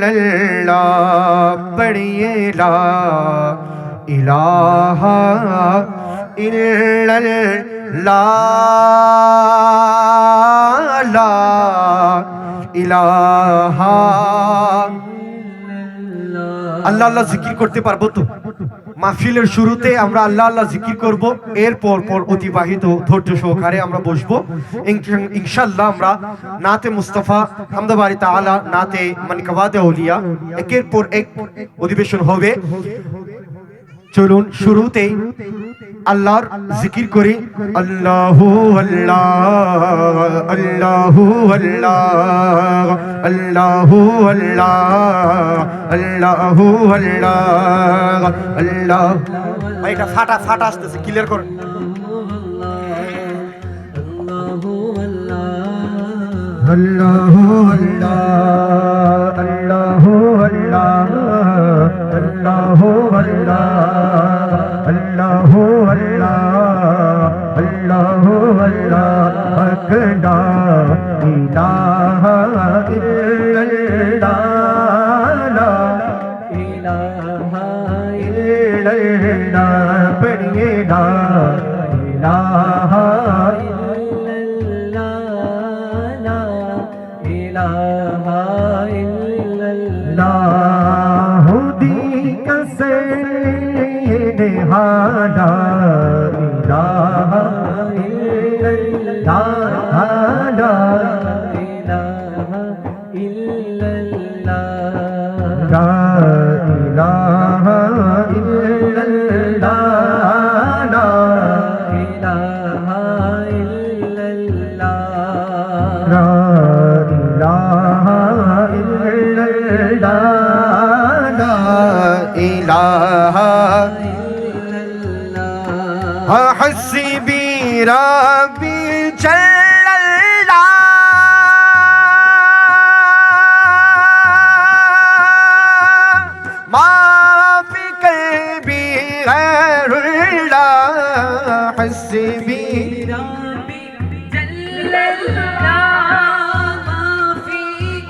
इल्लल्लाह पढ़िए ला इलाहा इल्लल्लाह ला इलाहा। আল্লাহ আল্লাহ জিকির করতে পারবো তো? মাহফিলের শুরুতে আমরা আল্লাহ আল্লাহ জিকির করব, এরপর পর অতিবাহিত ধৈর্য সহকারে আমরা বসবো ইনশাআল্লাহ। আমরা নাতে মুস্তাফা হামদাবারি তাআলা, নাতে মানকাবাতে আউলিয়া একের পর এক অধিবেশন হবে। চলুন শুরুতেই আল্লাহর জিকির করি। আল্লাহু আল্লাহ আল্লাহু আল্লাহ আল্লাহু আল্লাহ আল্লাহু আল্লাহ আল্লাহ। ভাই এটা ফাটা ফাটা আসতেছে, ক্লিয়ার করুন। আল্লাহু আল্লাহ আল্লাহু আল্লাহ আল্লাহু আল্লাহ আল্লাহু আল্লাহ আল্লাহু আল্লাহ হক লা ইলাহা ইল্লাল্লাহ লা ইলাহা ইল্লাল্লাহ পড়িয়ে লা ইলাহা لا إله إلا الله لا إله إلا الله لا إله إلا الله لا إله إلا الله لا إله إلا الله لا إله حسبي ربي جل الله ما في قلبي غير الله حسبي ربي جل الله ما في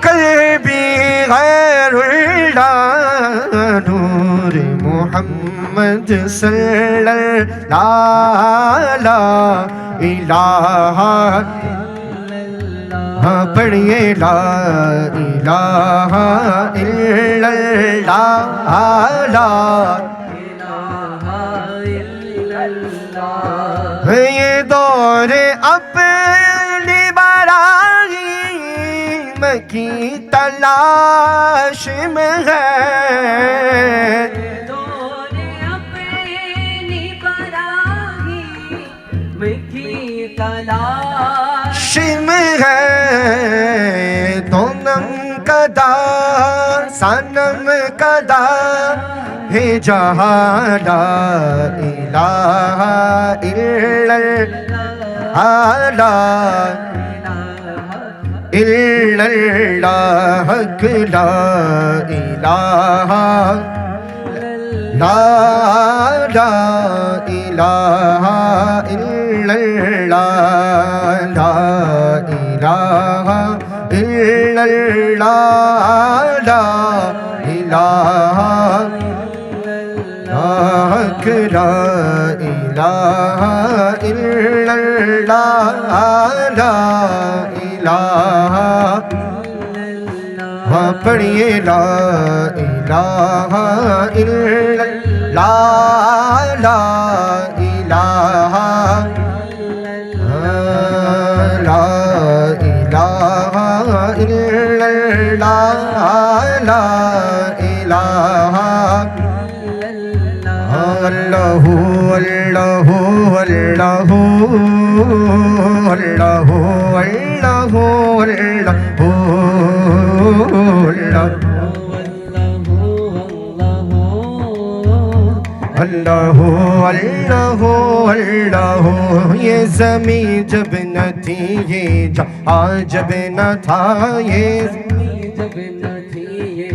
قلبي غير الله نور محمد सल्लल्लाहु ला इलाहा पढ़िए ला इलाहा इल्लल्लाह ला इलाहा इल्लल्लाह। ये दौर अपनी बराहीम की तलाश में है शिम है तो नम कदा सनम कदा है जहाँ ला इलाहा इल्लल्लाह ला इल्लल्लाह ला इलाहा ला ला इलाहा इल्लल्लाह ला इलाहा इल्लल्लाह ला इलाहा ला इलाहा इल्लल्लाह ला इलाहा पढ़िए ला इलाहा इल्लल्लाह ला इलाहा ला इलाहा इल्लल्लाह ला इलाहा अल्लाहु अल्लाहु अल्लाहु अल्लाहु अल्लाहु अल्लाहु अल्लाहु अल्लाहु। ये ज़मीं जब न थी ये जहाँ जब न था ये जब न थी ये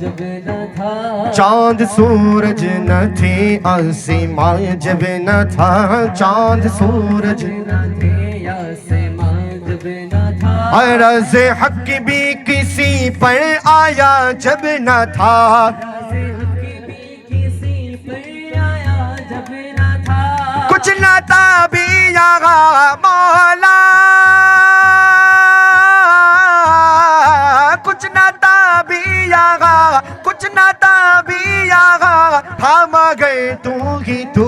जब न था चाँद सूरज न थे आसमां जब न था चाँद सूरज न थे आसमां जब न था अर्ज़ हक भी किसी पर आया जब न था, कुछ न था भी यहाँ मौला, कुछ न था भी यहाँ, कुछ न था भी यहाँ, हम गए तू ही तू।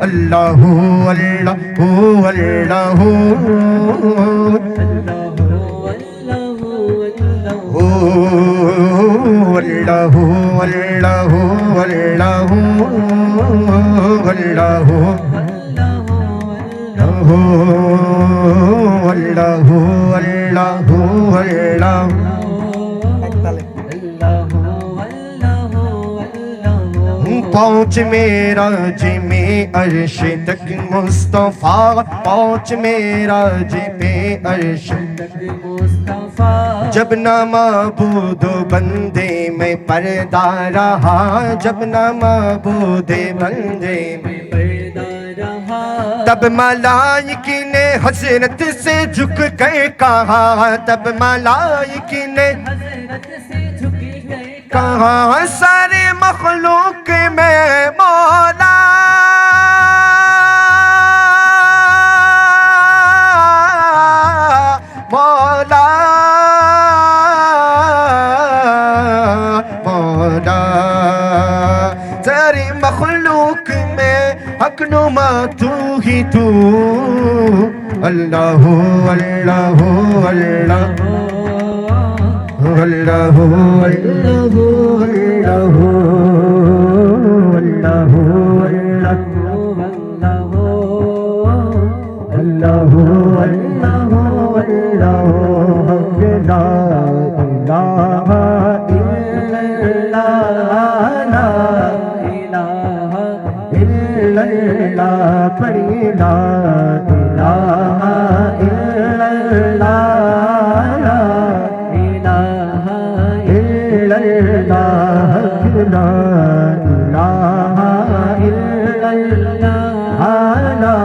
अल्लाह अल्लाह अल्लाह अल्लाह अल्लाह अल्लाह अल्लाह अल्लाह अल्लाह। पहुँच मेरा जी में अर्श तक मुस्तफा, पहुँच मेरा जी पे अर्श तक मुस्तफा। जब न माबूद बंदे में पर्दा रहा, जब न माबूद बंदे में पर्दा रहा, तब मलाइकी ने हजरत से झुक कर कहा, तब मलाइकी ने हजरत से झुक कर कहा, सारे मखलूक में मौला, मौला मौला, सारे मखलूक में हकनुमा तू ही तू। अल्लाह अल्लाह अल्लाह अल्लाह अल्लाह अल्लाह अल्लाह अल्लाह अल्लाह ला इलाहा इल्लल्लाह, ला इलाहा इल्लल्लाह, पढ़ी ला इलाहा इल्लल्लाह, ला इलाहा इल्लल्लाह, ला इलाहा इल्लल्लाह, ला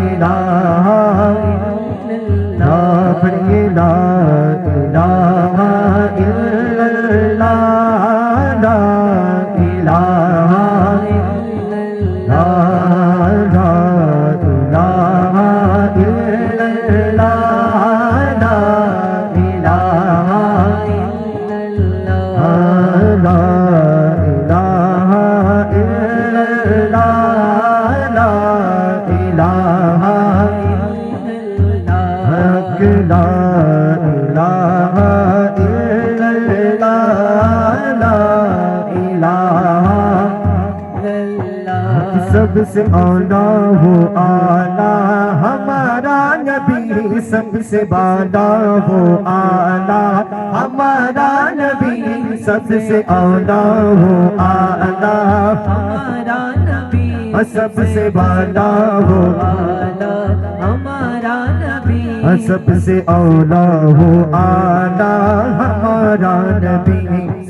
इलाहा इल्लल्लाह, पढ़िए ला इलाहा इल्लल्लाह, ला इलाहा इल्लल्लाह, ला इलाहा इल्लल्लाह, ला इलाहा इल्लल्लाह, ला इलाहा इल्लल्लाह, ला इलाहा इल्लल्लाह, ला इलाहा इल्लल्लाह, ला इलाहा इल्लल्लाह। सबसे आला हो आला हमारा नबी, सबसे बाला हो आला हमारा नबी, सबसे आला हो आला हमारा नबी, सबसे बाला हो आला हमारा नबी, सबसे आला हो आला हमारा नबी,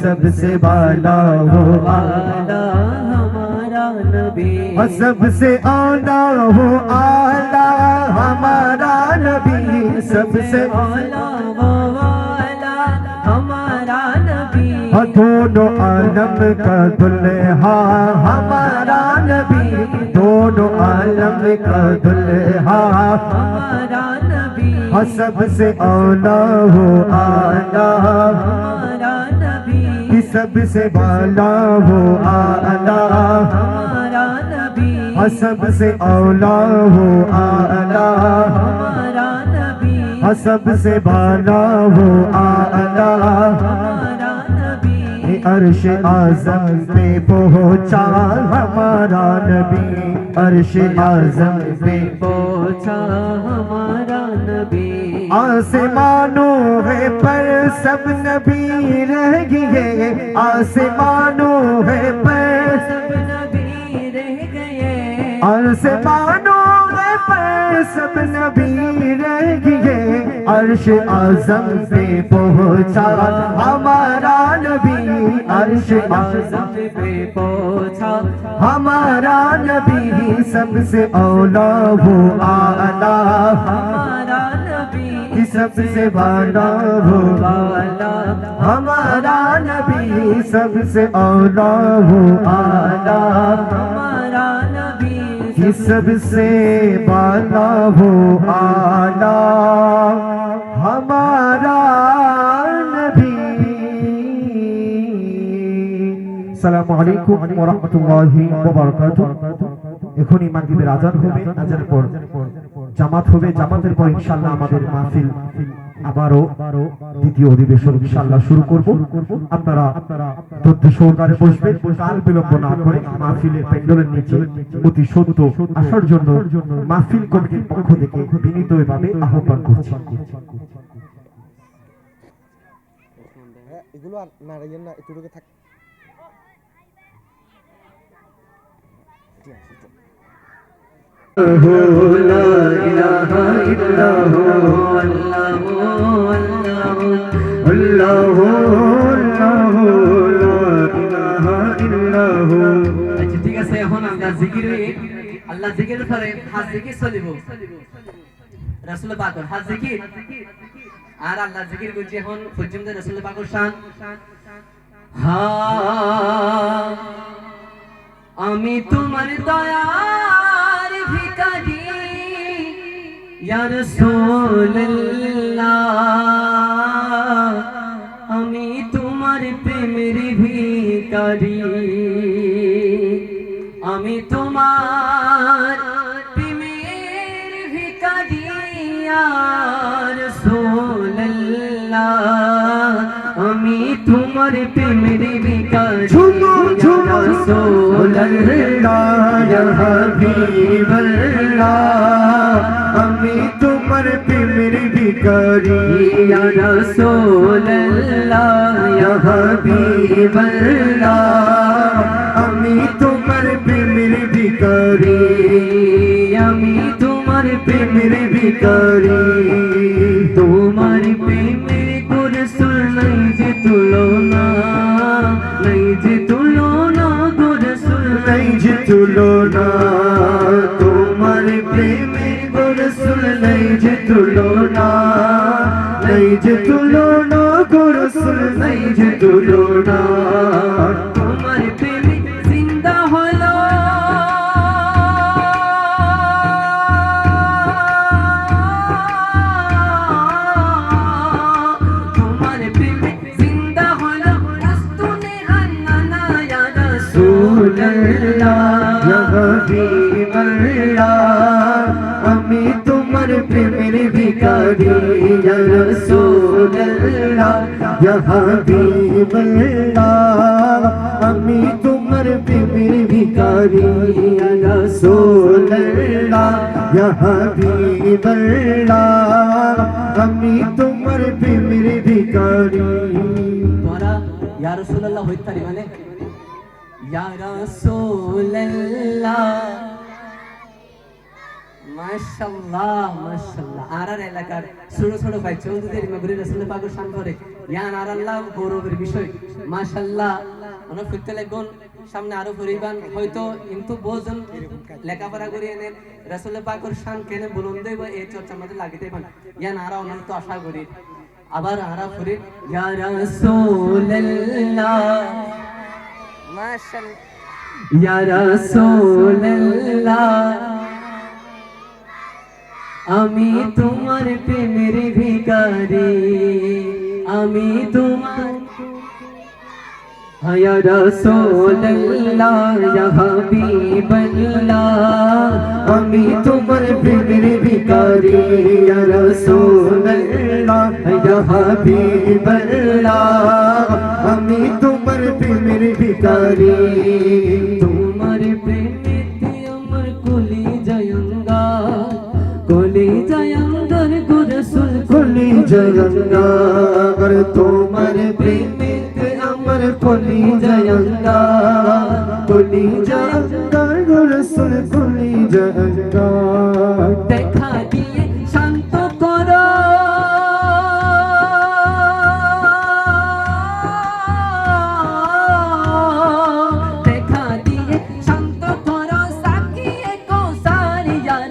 सबसे बाला हो आला हमारा नबी, सबसे आला हो आला हमारा नबी, सबसे आला हो आला हमारा नबी, दोनों आलम का दुल्हा हमारा नबी, दोनों आलम का दुल्हा हमारा नबी, सबसे आला हो आला हमारा नबी, सबसे बाला हो आला हमारा नबी, सबसे आला हो आला हमारा नबी, सबसे बाला हो आला हमारा नबी, अर्श आज़म पे पहुँचा हमारा नबी, अर्श आज़म पे पहुँचा हमारा नबी, आसमानों है पर सब नबी रह गए, आसमानों है पर सब नबी रह गए, आसमानों है पर सब नबी रह गए, अर्श आज़म पे पहुँचा हमारा नबी, अर्श आज़म पे पहुँचा हमारा नबी, सबसे औला वो आला हमारा नबी, सबसे वाला हो वाला, हमारा नबी सबसे औला हो आला, हमारा नबी सबसे वाला हो आला, हमारा नबी। আসসালামু আলাইকুম ওয়া রাহমাতুল্লাহি ওয়া বারাকাতুহু। এখনই মাগরিবের আযান হবে, আযানের পর জামাত হবে, জামাতের পর ইনশাআল্লাহ আমাদের মাহফিল আবারও দ্বিতীয় অধিবেশন ইনশাআল্লাহ শুরু করব। আপনারা ধৈর্য সহকারে বসবেন, কাল বিলম্ব না করে মাহফিলের প্যান্ডেলের নিচে অতি সত্য আসার জন্য মাহফিল কমিটির পক্ষ থেকে বিনীতভাবে আহ্বান করছি। এগুলো না রাইয়েন না, একটু থাক। লা ইলাহা ইল্লাল্লাহু আল্লাহু আল্লাহু আল্লাহু লা ইলাহা ইল্লাল্লাহু। আচ্ছা ঠিক আছে, এখন আমরা জিকির আল্লাহ জিকির করে হাজ জিকির চলিব। রাসূল পাকের হাজ জিকির আর আল্লাহ জিকির করছি এখন পর্যন্ত রাসূল পাকের শান। আমি তোমার দয়ার ভিখারি ইয়া রাসূলুল্লাহ, আমি তোমার প্রেমের ভিখারি, আমি তোমার প্রেমের ভিখারি ইয়া রাসূলুল্লাহ, আমি তোমার প্রেমের ভিখারি। ঝুমো ঝুমো রাসূলুল্লাহ ইয়া হাবিবাল্লাহ, আমি তোমার প্রেমের ভিখারি ইয়া রাসূলুল্লাহ ইয়া হাবিবাল্লাহ, আমি তোমার প্রেমের ভিখারি, আমি তোমার প্রেমের ভিখারি। তোমার প্রেমের রাসূল নাই যে তুলনা, নাই যে তুলনা গো রাসূল, নাই যে তুলনা। তোমার প্রেমের রাসূল নাই যে তুলনা, নাই যে তুলনা গো রাসূল, নাই যে তুলনা। তোমার প্রেমে জিন্দা হলো আমি তোমার প্রেমের ভিখারি ইয়া রাসূলুল্লাহ ইয়া হাবিবাল্লাহ, আমি তোমার প্রেমের ভিখারি ইয়া রাসূলুল্লাহ ইয়া হাবিবাল্লাহ, আমি তোমার প্রেমের ভিখারি। তোরা ইয়া রাসূলুল্লাহ হইতারি মানে ইয়া রাসূলুল্লাহ। মাশাআল্লাহ মাশাআল্লাহ। আর এলাকার ছোট ছোট ভাই চৌধুরীদের মাগরি রাসূল পাকের শান করে ইয়া আল্লাহ গৌরবের বিষয়। মাশাআল্লাহ। আমরা ফুটতে লাগুন সামনে আরো পরিবান হয়তো কিন্তু বহুজন লেখাপড়া করে এনে রাসূল পাকের শান কেন বুলন্দ হইব এই চর্চা আমাদের লাগিতে পান। ইয়া আর অনন্ত আশা করি আবার আরা ফুরি ইয়া রাসূলুল্লাহ মাশাআল্লাহ ইয়া রাসূলুল্লাহ, আমি তোমার প্রেমের ভিখারি, আমি তোমার ইয়া রাসূলুল্লাহ ইয়া হাবিবাল্লাহ, আমি তোমার প্রেমের ভিখারি ইয়া রাসূলুল্লাহ ইয়া হাবিবাল্লাহ, আমি তোমার প্রেমের ভিখারি। তোমার প্রেমেতে আমার কলি জয়ঙ্গা, কলি জয়ঙ্গার গো রাসূল, কলি জয়ঙ্গার। তোমার প্রেমেতে আমার কলি জয়ঙ্গা, কলি জয়ঙ্গার গো রাসূল, কলি জয়ঙ্গার। দেখা দিয়ে শান্ত করো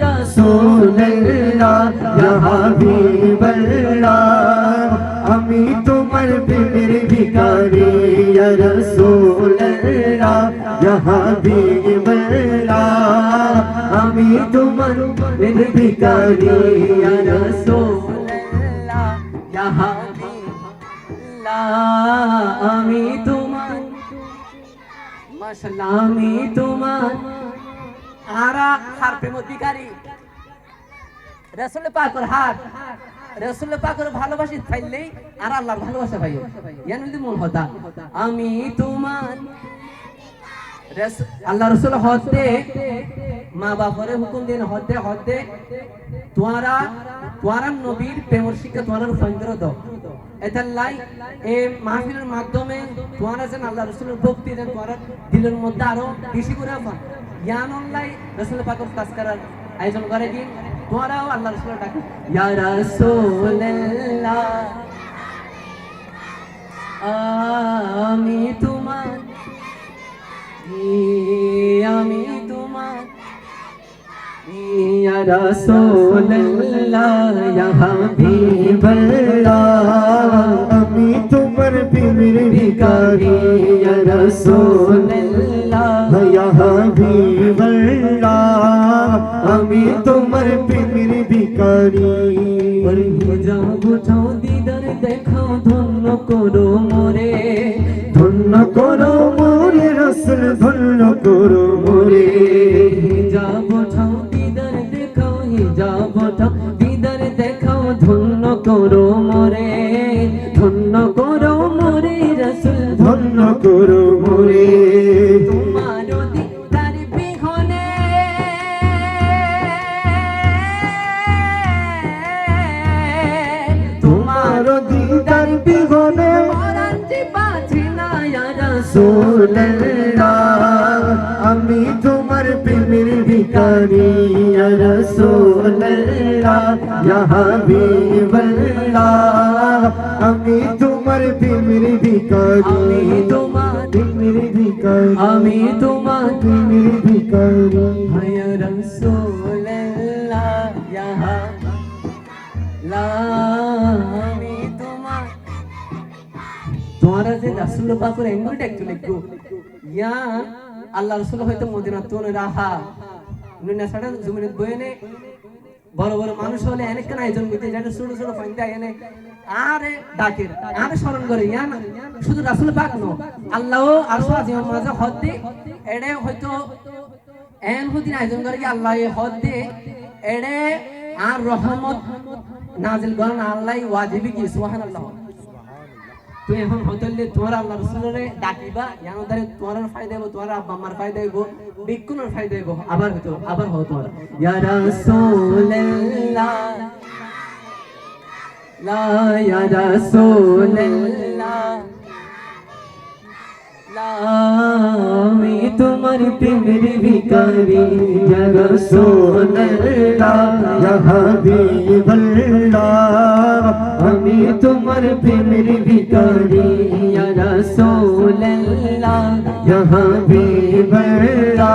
রাসূলুল্লাহ ইয়া হাবিবাল্লাহ, ইয়া হাবিবাল্লাহ আমি তোমার প্রেমের ভিখারি ইয়া রাসূলুল্লাহ ইয়া হাবিবাল্লাহ আমি তোমার মাশাআল্লাহ আমি তোমার আরা হারপে মধ্যিকারী রাসূল পাকের হাত রাসূল পাকের ভালোবাসি পাইলেই আর আল্লাহর ভালোবাসা পাইও ইয়ান যদি মন হতা আমি তোমার আল্লাহ রাসূল হতে মা বাপরে হুকুম দেন হতে তোয়ারা নবীর প্রেমের শিক্ষা তোয়ারা ফন্দর দাও এতাল্লাই এই মাহফিলের মাধ্যমে তোয়ারা যেন আল্লাহ রাসূলের ভক্তি দেন তোয়ারা দিলের মধ্যে আরো বেশি করে জ্ঞান অনলাই রাসূল পাকের তাজকিরার আয়োজন করে দিন তোরাও আল্লাহ রাসূলের ডাকে ইয়া রাসূলুল্লাহ আমি তোমার ইয়া রাসূলুল্লাহ ইয়া হাবিবাল্লাহ আমি তোমার প্রেমের ভিখারি ইয়া রাসূলুল্লাহ ইয়া হাবিবাল্লাহ আমি তোমার প্রেমের ভিখারি যাব ছাও দিদার দেখাও ধন্য করো মোরে রাসূল ধন্য করো মোরে যাব ছাও দিদার দেখাও যাব ছাও দিদার দেখাও ধন্য করো মোরে রাসূল ধন্য করো মোরে তোমার দিদার বিহনে রাসূলুল্লাহ আমি তোমার প্রেমের ভিখারি ইয়া রাসূলুল্লাহ ইয়া হাবিবাল্লাহ আমি তোমার প্রেমের ভিখারি আমি তোমার প্রেমের ভিখারি ইয়া রাসূলুল্লাহ ইয়া হাবিবাল্লাহ আমি তোমার তোমরা যে রাসূল পাকের এঙ্গলটা একটু লিখো ইয়া আল্লাহ রাসূল হয়তো মদিনা তো রাহা নুনা সাড়া জমিনে বয়নে বড় বড় মানুষ হলে অনেক কেন আয়োজন করতে যেটা ছোট ছোট ফাইন্দা এনে আরে ডাকের আরে স্মরণ করে ইয়া না শুধু রাসূল পাক ন আল্লাহ আর সাজিম মাঝে হদ্দে এড়ে হয়তো এন হুদিন আয়োজন করে কি আল্লাহ হদ্দে এড়ে আর রহমত নাজিল করেন আল্লাহ ওয়াজিবি কি সুবহানাল্লাহ তো এখন হতলে তোমরা আল্লাহ রাসূলের ডাকিবা ইয়ানো দারে তোমরা ফায়দা হবে তোমরা আব্বা আমার ফায়দা হইব বিকুনের ফায়দা হইব আবার হতো ইয়া রাসূলুল্লাহ লা ইয়া রাসূলুল্লাহ লা আমি তোমার প্রেমের ভিখারি ইয়া রাসূলুল্লাহ ইয়া হাবিবাল্লাহ আমি তোমার প্রেমের ভিখারি ইয়া রাসূলুল্লাহ ইয়া হাবিবাল্লাহ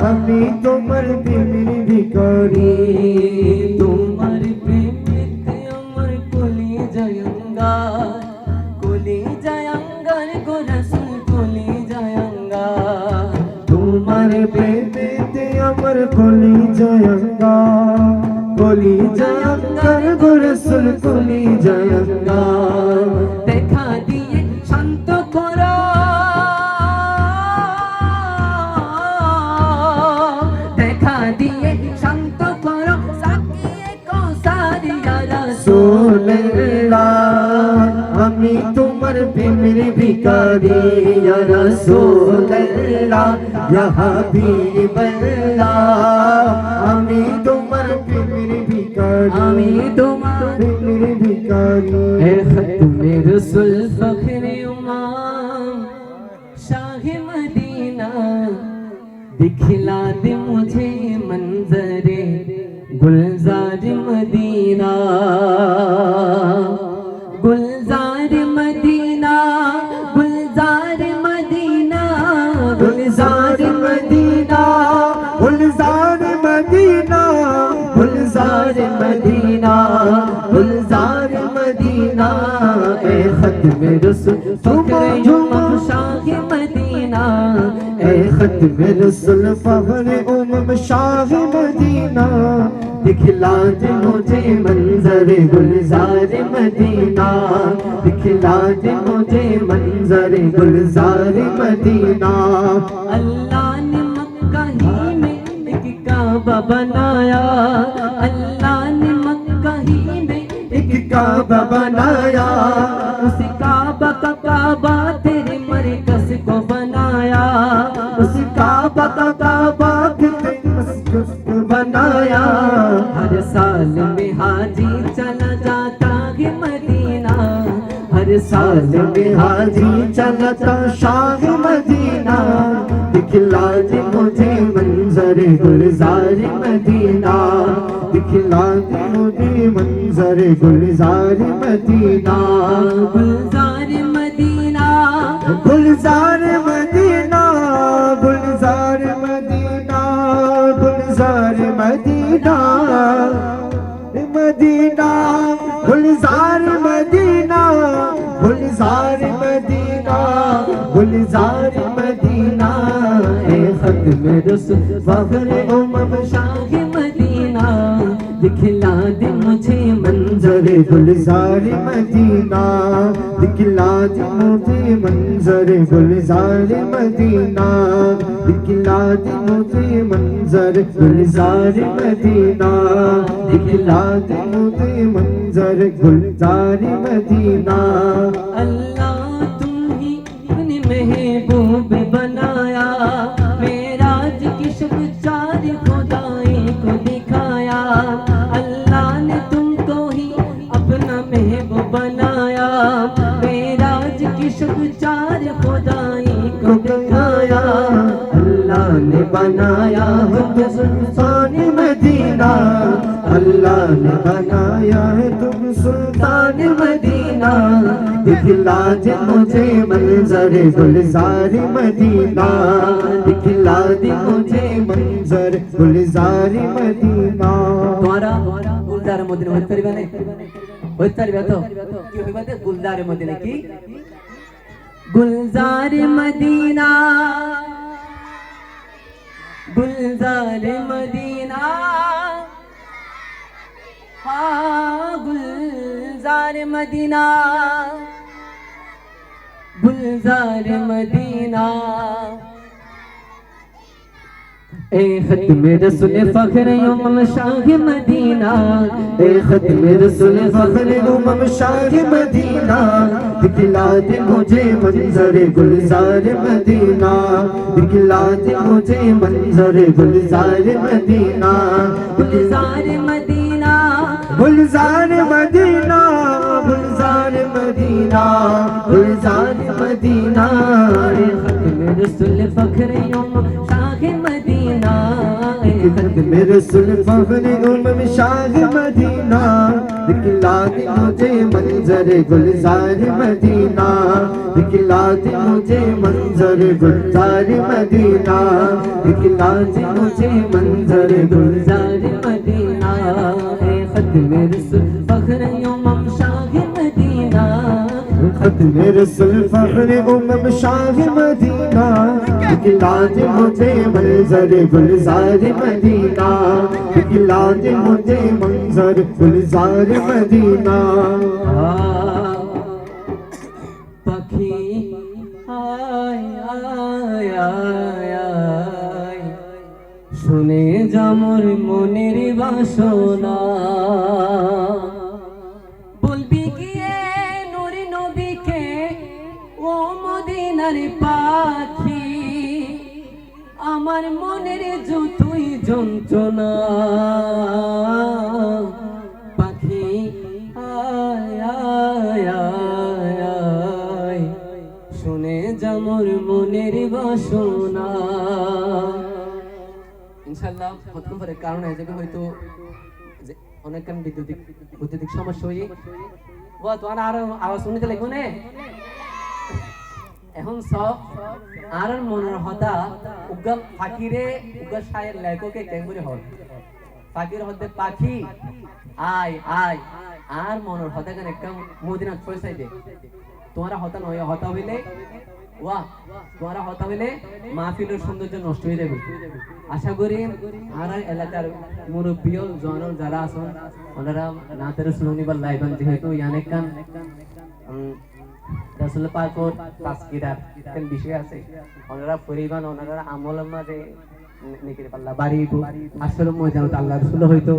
আমি তোমার প্রেমের ভিখারি তোমার প্রেমেতে আমার কলি জায়ঙ্গার গো রাসূল কলি জায়ঙ্গার তোমার প্রেমেতে আমার কলি জায়ঙ্গার গো রাসূল কলি জায়ঙ্গার দেখা দিয়ে শান্ত করো সাকিয়ে কৌসার ইয়া রাসূলুল্লাহ আমি তোমার প্রেমের ভিখারি ইয়া রাসূলুল্লাহ ইয়া হাবিবাল্লাহ আমি তোমার প্রেমের ভিখারি হে খতমে রাসূল ফখরে ইমাম শাহে মদিনা दिखला दे मुझे मंजरे गुलजार मदीना गुलजार मदीना गुलजार मदीना गुलजार मदीना गुलजार मदीना गुलजार मदीना गुलजार मदीना ए खत्म रसूल फखरे इमाम शाह मदीना ऐ खत्म रसूल फख्र उम्म शाह मदीना दिखला दे मुझे मंजर गुलजार मदीना दिखला दे मुझे मंजर गुलजार मदीना अल्लाह ने मक्का ही में एक काबा बनाया अल्लाह ने मक्का ही में एक काबा बनाया उस काबा का काबा तेरे मरकज को बनाया उस काबा का काबा तेरे मस्जिद को बनाया हर साल में हाजी चला जाता है मदीना हर साल में हाजी चलता शाह मदीना दिखला दे मुझे मंजर गुलजार मदीना दिखला दे मुझे मंजर गुलजार मदीना गुलजार मदीना गुलजार मदीना गुलजार मदीना गुलजार मदीना मदीना गुलजार मदीना गुलजार मदीना गुलजार मदीना ए खत्म रसूल फख्र उम्म शाह मदीना दिखला दे मुझे मंजर गुलजार मदीना दिखला दे मुझे मंजर गुलजार मदीना दिखला दे मुझे मंजर गुलजार मदीना दिखला दे मुझे मंजर गुलजार मदीना अल्लाह तुम ही अपने महबूब बनाया मेराज की शब चार खुदाई को दिखाया अल्लाह ने तुमको ही अपना महबूब बनाया मेराज की शब चार खुदाई को दिखाया अल्लाह ने बनाया है तुम सुल्तान मदीना अल्लाह ने बनाया है तुम सुल्तान मदीना दिखला दे मुझे मंजर गुलजार मदीना दिखला दे मुझे मंजर गुलजार मदीना तुम्हारा गुलदार मदीना হইতে পারবে না হইতে পারবে তো কি হইবা দে গুলদার মদিনা কি गुलजार मदीना गुलजार मदीना हाँ गुलजार मदीना गुलजार मदीना ए खत्म रसूल फख्र उम्म शाह मदीना ए खत्म रसूल फख्र उम्म शाह मदीना दिखला दे मुझे मंजर गुलजार मदीना दिखला दे मुझे मंजर गुलजार मदीना गुलजार मदीना गुलजार मदीना गुलजार मदीना गुलजार मदीना ए खत्म रसूल फख्र उम्म शाह मदीना खत्म रसूल फख्र उम्म शाह मदीना दिखला दे मुझे मंजर गुलजार मदीना दिखला दे मुझे मंजर गुलजार मदीना दिखला दे मुझे मंजर गुलजार मदीना ए खत्म रसूल फख्र उम्म शाह मदीना खत्म रसूल फख्र उम्म शाह मदीना दिखला दे मुझे मंजर गुलजार मदीना दिखला दे मुझे मंजर गुलजार मदीना पखी आय आय आय आय শুনে যামর মনের বাসনা বলবি গিয়ে নূর নবীকে ও মদিনার পাখি আমার মনের যতই যন্ত্রণা পাখি আয় আয় আয় আয় শুনে যামর মনের বাসনা ইনশাআল্লাহ প্রথম পরে কারণ হয়ে যাবে হয়তো যে অনেক কারণ বৈদ্যুতিক সমস্যা হয়ে ও তোমার আর আওয়াজ শুনতে লাগবে না এখন সব আর মনের হতা উগা ফাকিরে উগা শায়ের লেখকে কেমনে হল ফাকির হতে পাখি আয় আয় আর মনের হতা কেন একটা মদিনা পয়সাই দে তোমার হতা নয় হতা হইলে ওয়া তোমরা হতা হইলে মাহফিলের সৌন্দর্য নষ্ট হয়ে যাবে। আশা করি আর এলাকার মুরব্বীও জনল যারা আছেন ওনারা নাতের শুনিবার লাইবান, যেহেতু অনেক কান রাসূল পাকর তাসকিরাত কেন বিষয় আছে ওনারা পরিবান ওনারা আমলের মাঝে নেকির পাল্লা বাড়িব। আসলে ময়দানত আল্লাহ রাসূল হইতো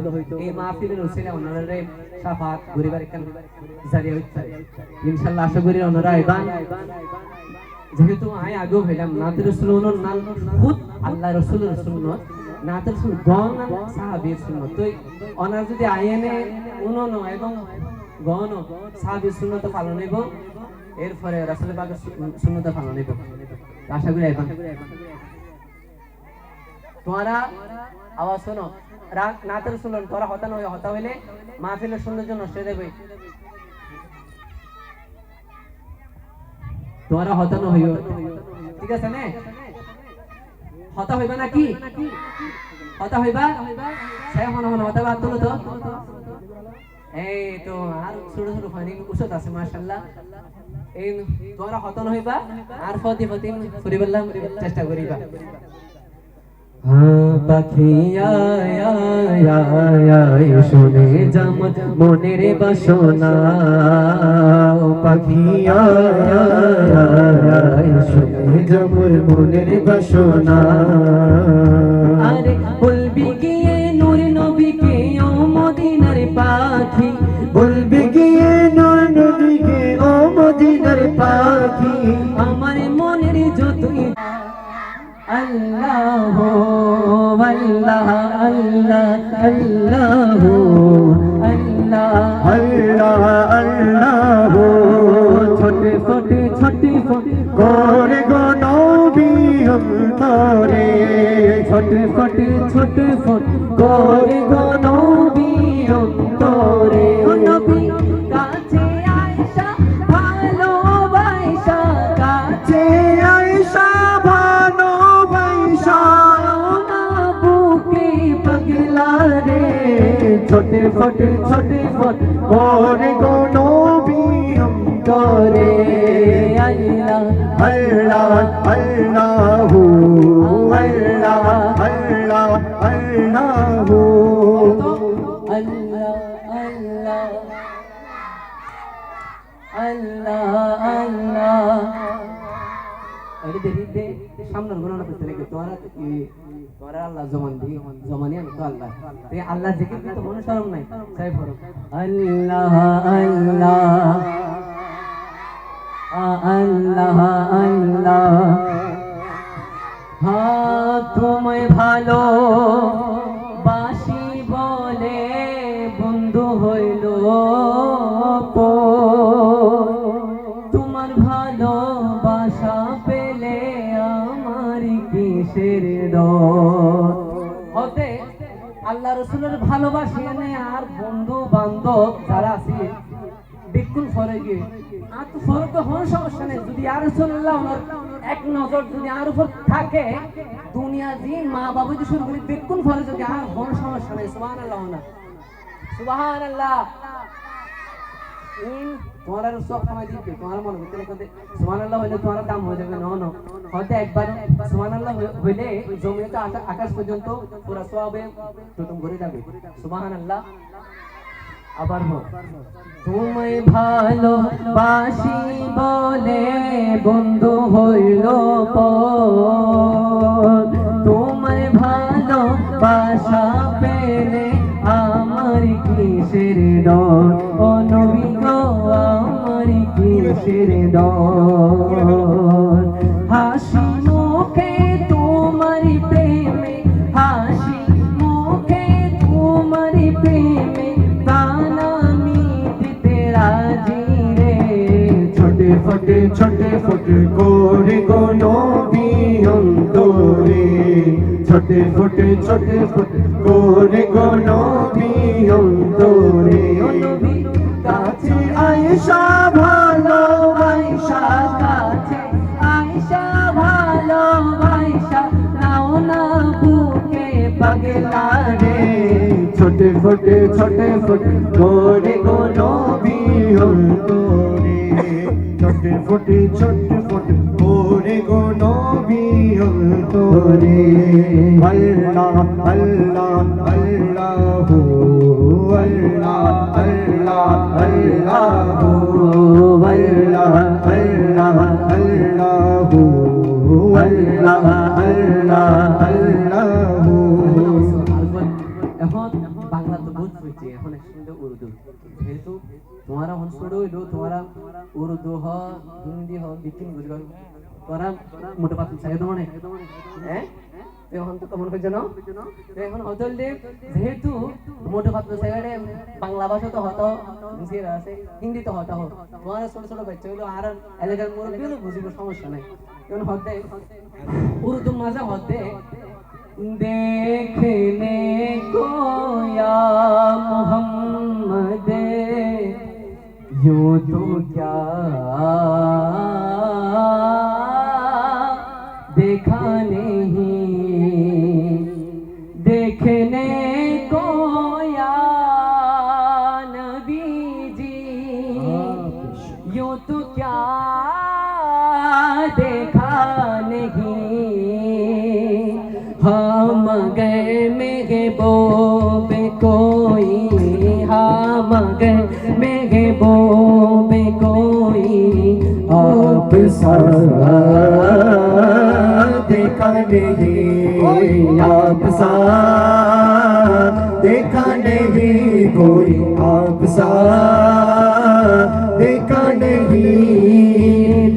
এই মাহফিলের উসিলা ওনারা শাফাত গরিবার কেন জারিয়া হইছে। ইনশাআল্লাহ আশা করি ওনারা আইবান, যেহেতু আই আগেও হইলাম নাতের রাসূল ওনার নাম খুদ আল্লাহ রাসূলের সুন্নাত, নাতের রাসূল গণ সাহাবীর সুন্নাত। তো ওনারা যদি আইনে উনন এবং গণ সাহাবীর সুন্নাত পালন হইব, এরপরে রাসূল পাকের সুন্নাত পালন হইব। আশা করি আইবান। তোমরা আওয়াজ শোনো, নাতের রাসূল তোমরা হতা হইলে মাহফিলের সৌন্দর্য নষ্ট হয়ে যাবে। তোমরা হতানো হইও, ঠিক আছে না? হতা হইবা নাকি? হতা হইবা? সেই মনে মনে হতা বাদ তুলো তো। এই তো আর ছোট ছোট ফানি উসত আছে মাশাআল্লাহ। এই তোমরা হতানো হইবা আর ফতি ফতি করি বললাম চেষ্টা করিবা। পাখিয়া শুনে যেমন মনের বাসনা, পাখিয়া শুনে যেমন মনের বাসনা। আরে বলবি গিয়ে নূর নবীকে ও মদিনার পাখি, বলবি গিয়ে নূর নবীকে ও মদিনার পাখি। আমার মনের যতই আল্লাহ আল্লাহ আল্লাহ আল্লাহ আল্লাহ আল্লাহ আল্লাহ। ছোটে ছোটে ছোটে করে গো নবী অন্তরে, ছোটে ছোটে ছোটে করে গো নবী অন্তরে। নবী কাছে আয়েশা ভালোবাসা, কাছে আয়েশা ছোটে ফটে করে গো নবী অন্তরে। আল্লাহ আল্লাহ আল্লাহ আল্লাহ আল্লাহ আল্লাহ আল্লাহ আল্লাহ। আরে দেখি সামনের গণনা করতে লাগে তোরা আল্লাহ জমানি আমি তো আল্লাহ আল্লাহ জিকির কিন্তু কোনো শরম নাই। তাই পড়ো আল্লাহ আল্লাহ আল্লাহ আল্লাহ। হ্যাঁ তোমায় ভালো বাসি বলে বন্ধু হইল, তোমার ভালোবাসা পেলে আমার কিসের ডর। হতে আল্লাহ রাসূলের ভালোবাসা এনে আর বন্ধু বান্ধব যারা আছে বিকুল ফরে গিয়ে আর তো ফরক তো কোনো সমস্যা নেই। যদি আর রাসূলুল্লাহ ওনার এক নজর যদি আর উপর থাকে দুনিয়া দিন মা বাবা যদি শুরু করি বিকুল ফরে যদি আর কোনো সমস্যা নেই। সুবহানাল্লাহ না সুবহানাল্লাহ। তোমার সব সময় দিবে তোমার মনে ভিতরে কদে সুবহানাল্লাহ হইলে তোমার দাম হয়ে যাবে। না না হয়তো একবার সুবহানাল্লাহ হইলে জমিন থেকে আকাশ পর্যন্ত পুরো সওয়াবে টুটুম করে যাবে। সুবহানাল্লাহ। আবার হোক তোমায় ভালোবাসি বলে বন্ধু হইল তোমায় ভালোবাসা পেলে আমার কিসের ডর। ও নবী গো আমার কিসের ডর। হাসি মুখে তোমার প্রেমে, হাসি মুখে তোমার প্রেমে প্রাণ আমি দিতে রাজি রে। ছোটে ফটে করে গো নবী অন্তরে, ছোটে ফটে করে গো নবী অন্তরে। নবী কাছে আয়েশা ভালোবাসা, কাছে আয়েশা ভালোবাসা নাও না বুকে পাগলা রে। ছোটে ফটে করে গো নবী অন্তরে, ছোটে ফটে করে তোরে আল্লাহ আল্লাহ আল্লাহু আল্লাহ আল্লাহ আল্লাহু আল্লাহ আল্লাহ আল্লাহু আল্লাহ আল্লাহ আল্লাহু। এখন বাংলা তো বহুত হয়েছে, এখন শুনতে উর্দু, যেহেতু তোমারা এখন শুরু হইলো, তোমারা উর্দু হ হিন্দি হ বিকিন বুঝবা, তোরা মোটে পাতল চাই তোমার হ্যাঁ, এখন তো কেমন হয়েছে না, এখন হতল যেহেতু মোটে পাতল সাইডে বাংলা ভাষা তো হতো আছে, হিন্দি তো হতো হোক, তোমার ছোট ছোট বাচ্চা হইলো আর এলাকার মুরব্বী হলো বুঝিব, সমস্যা নাই। এখন হতে উর্দু মাঝে হতে देखने को या मोहम्मद यूं तो क्या देखा नहीं, देखने को या नबी जी यूं तो क्या देखा नहीं, हम गए महबूब कोई, हम गए महबूब कोई आप सा देखा नहीं, आप सा देखा नहीं कोई, आप सा देखा नहीं,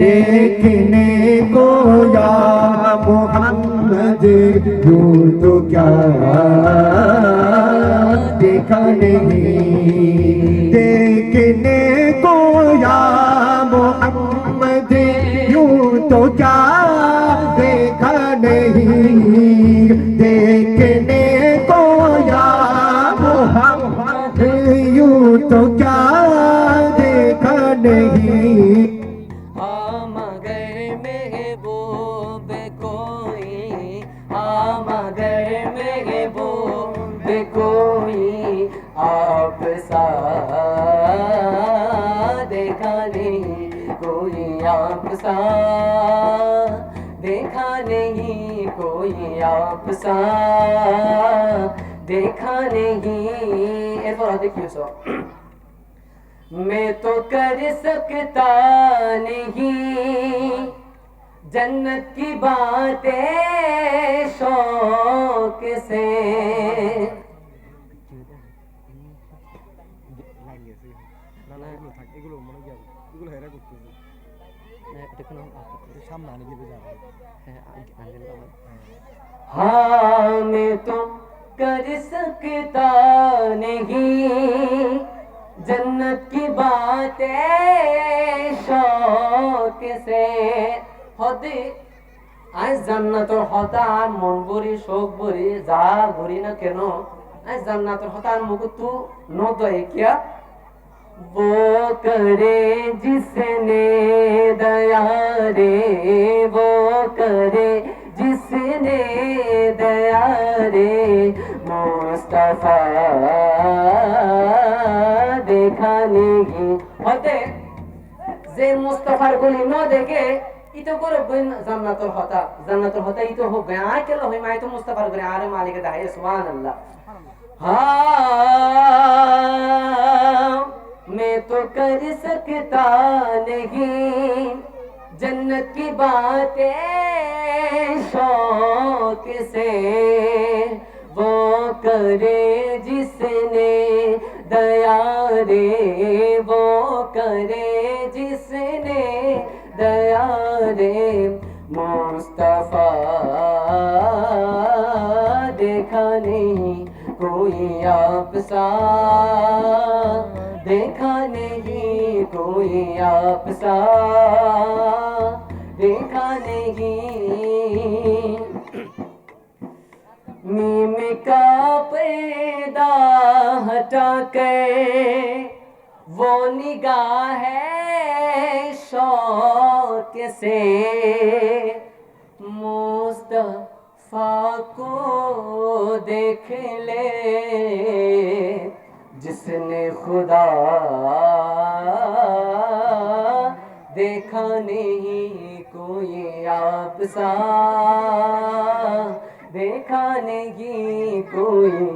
देखने को या मोहम्मद यूं तो क्या देखा नहीं, देखने को या मोहम्मद यूं तो क्या देखा नहीं, देखने को या मोहम्मद यूं तो क्या देखा नहीं। हम गए महबूब कोई, हम गए महबूब कोई आप सा देखा नहीं कोई, आप सा देखा नहीं कोई, आप सा देखा नहीं। এরপর দেখিও সব मैं तो कर सकता नहीं जन्नत की बातें शौक से, এগুলো মনে গিয়ে এগুলো হেরা করতেছে সামনে আনে গেলে যাবে। हाँ मैं तो कर सकता नहीं जन्नत की बातें शौक से, হতে আজ জান্নাতের হতা আর মন ভরি শোক ভরি যা ভরি না কেন, আজ জান্নাতের হতা আর মুখ তু নদয় কিয়া वो करे जिसने दया रे, वो करे जिसने दया रे, मुस्तफा देखा नहीं হতে যে মুস্তাফার গলি ন দেখে ইতো করে জান্নাতুল হতা, জান্নাতুল হতা ইতো হবে আয় কেন হয় মাই তো মুস্তাফার করে আরে মালিকে দাহে সুবহানাল্লাহ। हाँ मैं तो कर सकता नहीं जन्नत की बातें शौक से, वो करे जिसने दया रे, वो करे जिसने दया रे, मुस्तफा देखा नहीं कोई आप सा, देखा नहीं कोई आप सा, देखा नहीं। मीम का पर्दा हटा कर वो निगाह है शौक से, मुस्तफा को देख ले जिसने खुदा देखा नहीं कोई आप सा। देखा नहीं कोई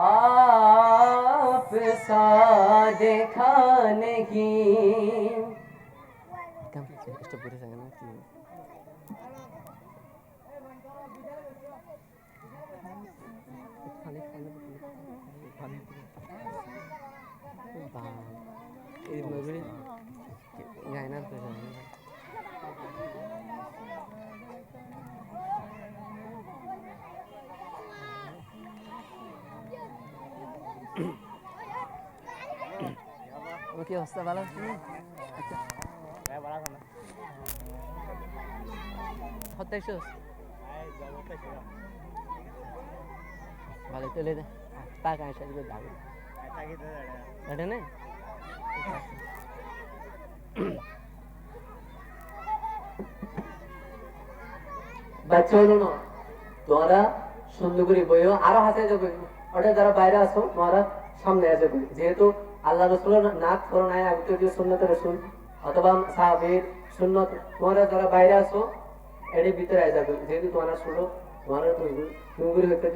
आप सा देखा नहीं। কি অবস্থা ভালো আচ্ছা হতাইছো ভালো চলে দে টাকা এসে দিবে দাও এটা না বাচ্চা হলো না তোরা সুন্দর করে বইও আরো হাতে যাবে ওটা যারা বাইরে আসো তোরা সামনে আসবে যেহেতু আল্লাহ রাসূলের নাক করো নাই আমি তো সুন্নাত রাসূল অথবা সাহাবীর সুন্নাত তোমরা যারা বাইরে আসো এর ভিতরে আই যাবে যেহেতু তোমরা শুনো তোমরা তুমি হতে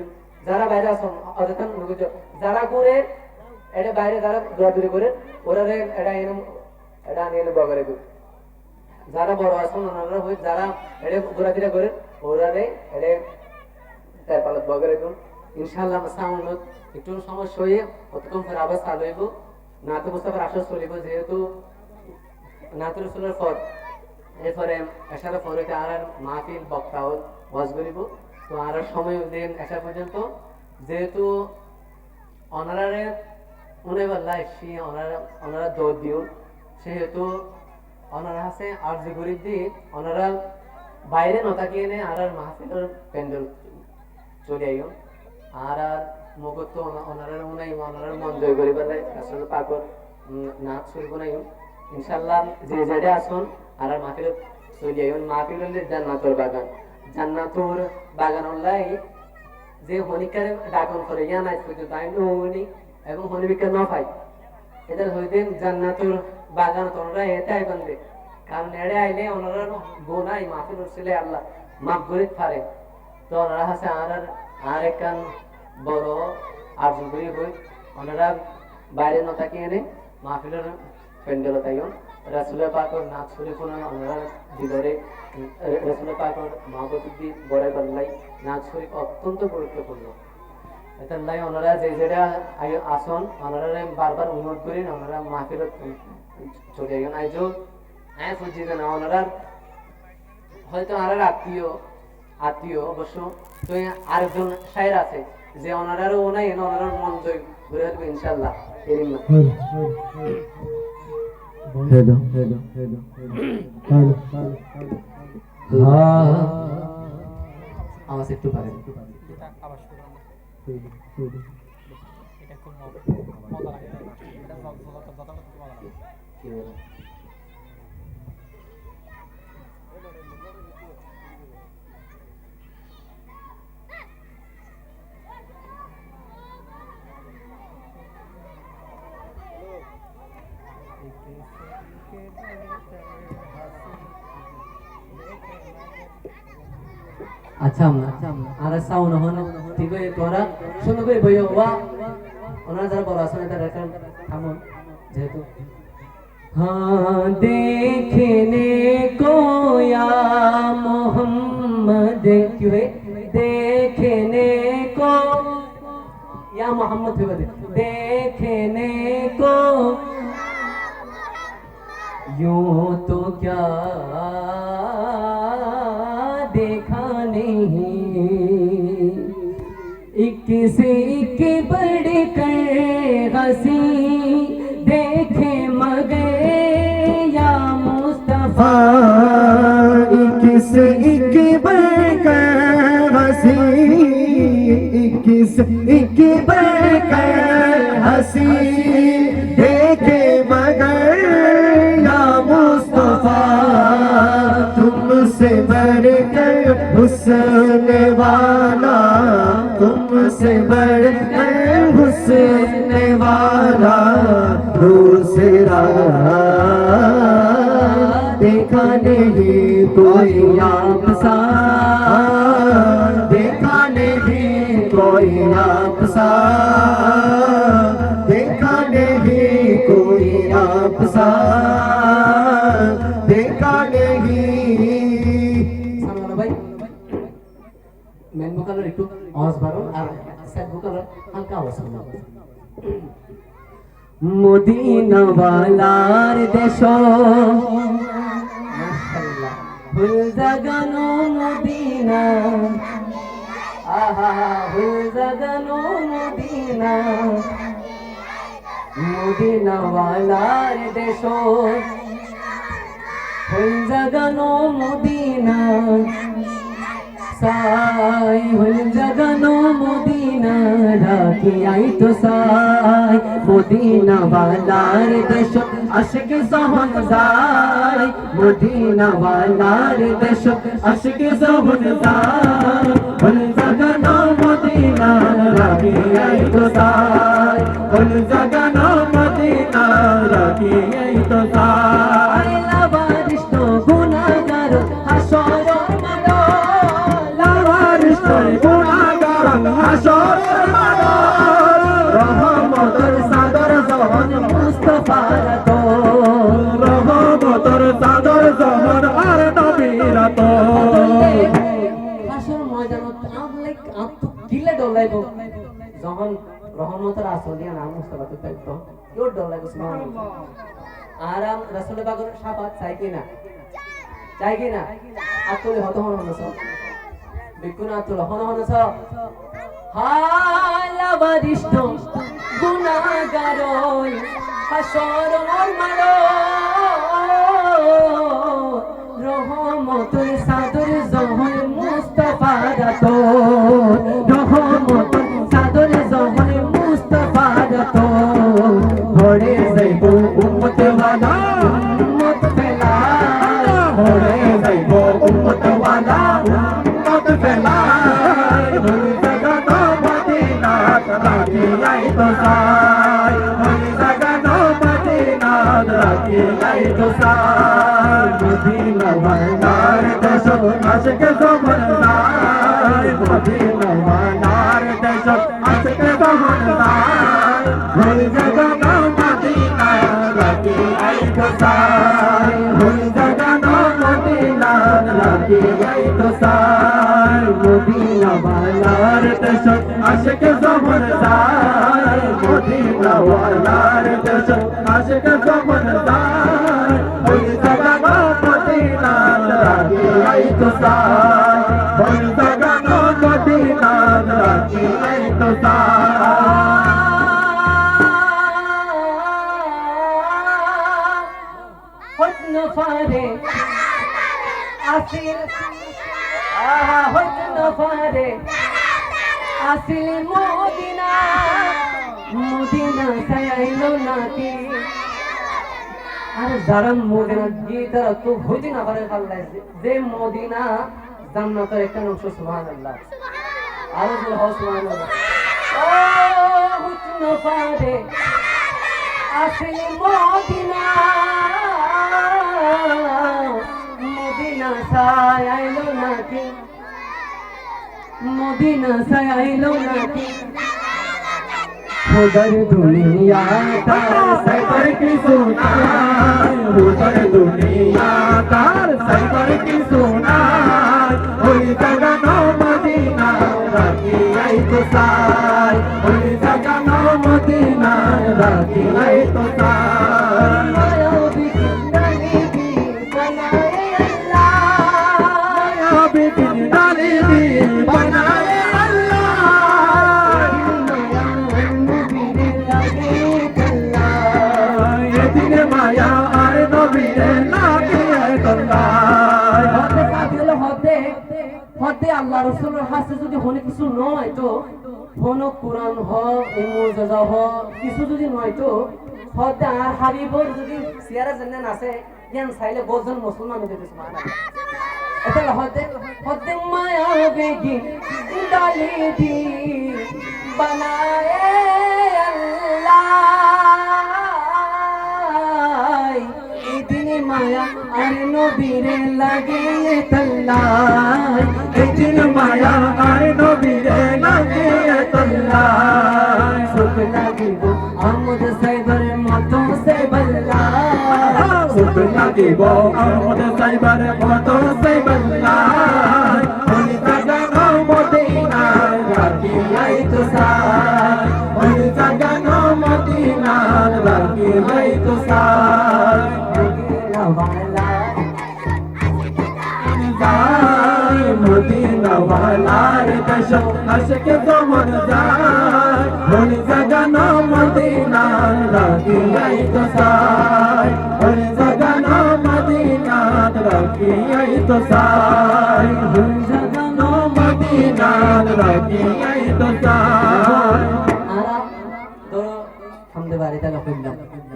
যারা বাইরে আসো অযথা যারা করে এর বাইরে যারা দৌড়াদৌড়ি করে ওরা এটা নিয়ে বগরে দেবে যারা বড় আসো ওনারা হই যারা এর দৌড়াদৌড়ি করে ওরা এর তার পালত বগরে দেবে ইনশাআল্লাহ সাউন্ড একটু সমস্যা হয়ে কতক্ষণ পর আবার চালু হইব নাতে মুস্তাফার আসর চলিব যেহেতু নাতে রসুলের পর এরপরে এসার পরে আর মাহফিল বক্তা ওয়াজ করিব তো আর সময় দিন এসা পর্যন্ত যেহেতু অনারারে উনাইবাল্লা এসি ওনারা দৌড় দিও সেহেতু ওনারা আছে আর যে গরিব দিয়ে ওনারা বাইরে নতাকিয়ে এনে আর মাহফিলের প্যান্ডেল চলে আইও আর মগত ওনারা উনাই ওনারা মন জয় করিবার লাই আসলে পাগল নাচ শুরু করাইও ইনশাআল্লাহ যে জায়গায় আসুন আর মাহফিল চলে আইও মাহফিলের জান্নাতুর বাগান লাই যে হনিকারে ডাকন করে ইয়া নাই শুধু তাই নুনি এবং হনিবিকা ন পাই এদের হইতে জান্নাতুর বাগান তোমরা এটাই বান্ধে কারণ এড়ে আইলে ওনারা গোনাই মাহফিল উঠছিলে আল্লাহ মাফ করিত পারে তো ওনারা আছে আর একখান বড় আর্জন করি হই ওনারা বাইরে ন থাকি এনে মাহফিলের প্যান্ডেল তাইও রাসূলের পাকের নাচ শুরু করেন ওনারা ভিতরে রাসূলের পাকের মহব্বত দি বড়াই করলাই নাচ শুরু অত্যন্ত গুরুত্বপূর্ণ এটা লাই ওনারা যে যেটা আসন ওনারা বারবার অনুরোধ করেন ওনারা মাহফিলের চলে গেলেন আইজো হ্যাঁ ফুজিতে না ওনারা হয়তো আর আত্মীয় অবশ্য তো আরেকজন শায়ের আছে যে ওনারারও ওনাই ওনার মন জয় ঘুরে আসবে ইনশাআল্লাহ এরিম না আওয়াজ একটু পারে এটা খুব মজা লাগে এটা কি বলে আচ্ছা আর সাউন্ড হন ঠিক আছে তোরা শুনো কই বইও ওয়া ওনারা যারা বড় আছেন তারা এখন থামুন যেহেতু हाँ देखने को या मोहम्मद क्यों है देखने को या मोहम्मद देखने को यूं तो क्या देखा नहीं एक से एक बढ़ कर हंसी देखे मगर या मुस्तफा एक से एक बढ़कर हंसी एक से एक बढ़कर हंसी देखे मगर या मुस्तफा तुमसे बढ़कर हुस्न वाला तुमसे बढ़कर हुस्न वाला दूसरा देखा नहीं कोई आप सा देखा नहीं कोई आपसा, देखा नहीं कोई आपसा, देखा नहीं। সামনে ভাই মেন ভোকালের একটু আওয়াজ বাড়ান আর সাইড ভোকালের হালকা আওয়াজ শোনা। মদিনা ওয়ালার দেশ মাশাআল্লাহ ফুল জাগানো মদিনা, আহা ফুল জাগানো মদিনা, মদিনা ওয়ালার দেশ ফুল জাগানো মদিনা, সাই ফুল জাগানো মদিনা, রাখি আই তো সাই মদিনা ওয়ালার দেশ আশিক সহন যায়, মদিনা ওয়ালার দেশ আশিক সহন যায়, ফুল জাগানো মদিনা, রাখি আই তো সাই ফুল জাগানো মদিনা, রাখি আই তো সাই। লাবারিষ্ট গুনাহগার হাসর মারো, লাবারিষ্ট গুনাহগার হাসর মারো, রহমতের সাদর জহন মুস্তাফার তো, রহমতের সাদর জহন আর নবীর তো। হাসর ময়দানত আমলেক আত্ম কিলে ডলাইব যখন রহমতের আসল দিয়া নাম মুস্তাফা তো থাকতো কেউ ডলাইব সুবহানাল্লাহ। আর রাসূল পাকের শাফাত চাই কিনা, চাই কিনা? আতুল হত হন হনস বিকুনা আতুল হন হনস হালাবারিষ্ট গুনাহগার হাসর মারো, রহমতের সাদর জহন মুস্তাফার তো, রহমতের সাদর জহন মুস্তাফার তো, ভরে যাইব উম্মত ওয়ালা উম্মত ফেলা, ভরে যাইব উম্মত ওয়ালা উম্মত ফেলা, ফুল জাগানো মদিনা, রাখি আই তো সাই ফুল জাগানো মদিনা, রাখি আই তো সাই। মদিনা ওয়ালার দেশ আশিক সহন যায়, মদিনা ওয়ালার দেশ আশিক সহন যায়, ফুল জাগানো মদিনা, রাখি আই তো সাই ফুল জাগানো মদিনা, রাখি আই তো সাই। মদিনা ওয়ালার দেশ আশিক সহন যায়, মদিনা ওয়ালার দেশ আশিক সহন যায়, ফুল জাগানো মদিনা, রাখি আই তো সাই ফুল জাগানো মদিনা, রাখি আই তো সাই। হতন ফারে আসিল, আহা হতন ফারে আসিল মদিনা, মদিনা সাইলো নাকি। আর যারা মদিনা গিয়ে তারা তো হইতে না পারে পাল্লাই যে মদিনা জান্নাতের একটা অংশ সুবহানাল্লাহ। আর বল সুবহানাল্লাহ। ও হতন ফারে আসিল মদিনা, মদিনা সাইলো নাকি, মদিনা সাইলো নাকি। उधर दुनिया तार सैबर की सुनाय, उधर दुनिया तार सैबर की सुनाय, हुई जगनो मदीना राखी आई तो साय, हुई जगनो मदीना राखी आई तो साय। माया बिकिंदानी दी बनाए अल्लाह, माया बिकिंदानी दी बनाए মায়া আর নবীরে লাগিয়ে তল্লাই। হতে কাদিল হতে হতে আল্লাহ রাসূলের হাতে যদি হনে কিছু নয় তো কোন কুরআন হ মুজিজা হ কিছু যদি নয় তো হতে আর হাবিবর যদি সিয়ারা জান্নাত আছে জ্ঞান চাইলে বহুজন মুসলমান হয়ে যেতে সুবহানাল্লাহ। এটা হতে হতে মায়া বেগি ডালি দি বানায়ে আল্লাহ, इतनी माया আর নবীরে লাগিয়ে তল্লাই, ইতনি মায়া আর নবীরে লাগিয়ে দিব আমাদের সাইবার কত সাইবার নাই ওই জাগানো মদিনায় রাখিয়াই তো সাই ওই জাগানো মদিনায় রাখিয়াই তো সাই যায় মদিনা ওয়ালার দেশ আশিক তোমার যায় ওই জাগানো মদিনা রাখিয়াই তো সাই ওই জাগানো মদিনা রাখিয়াই তো সাই ওই জাগানো মদিনা রাখিয়াই তো সাই তো हमने बारे तक फिल्म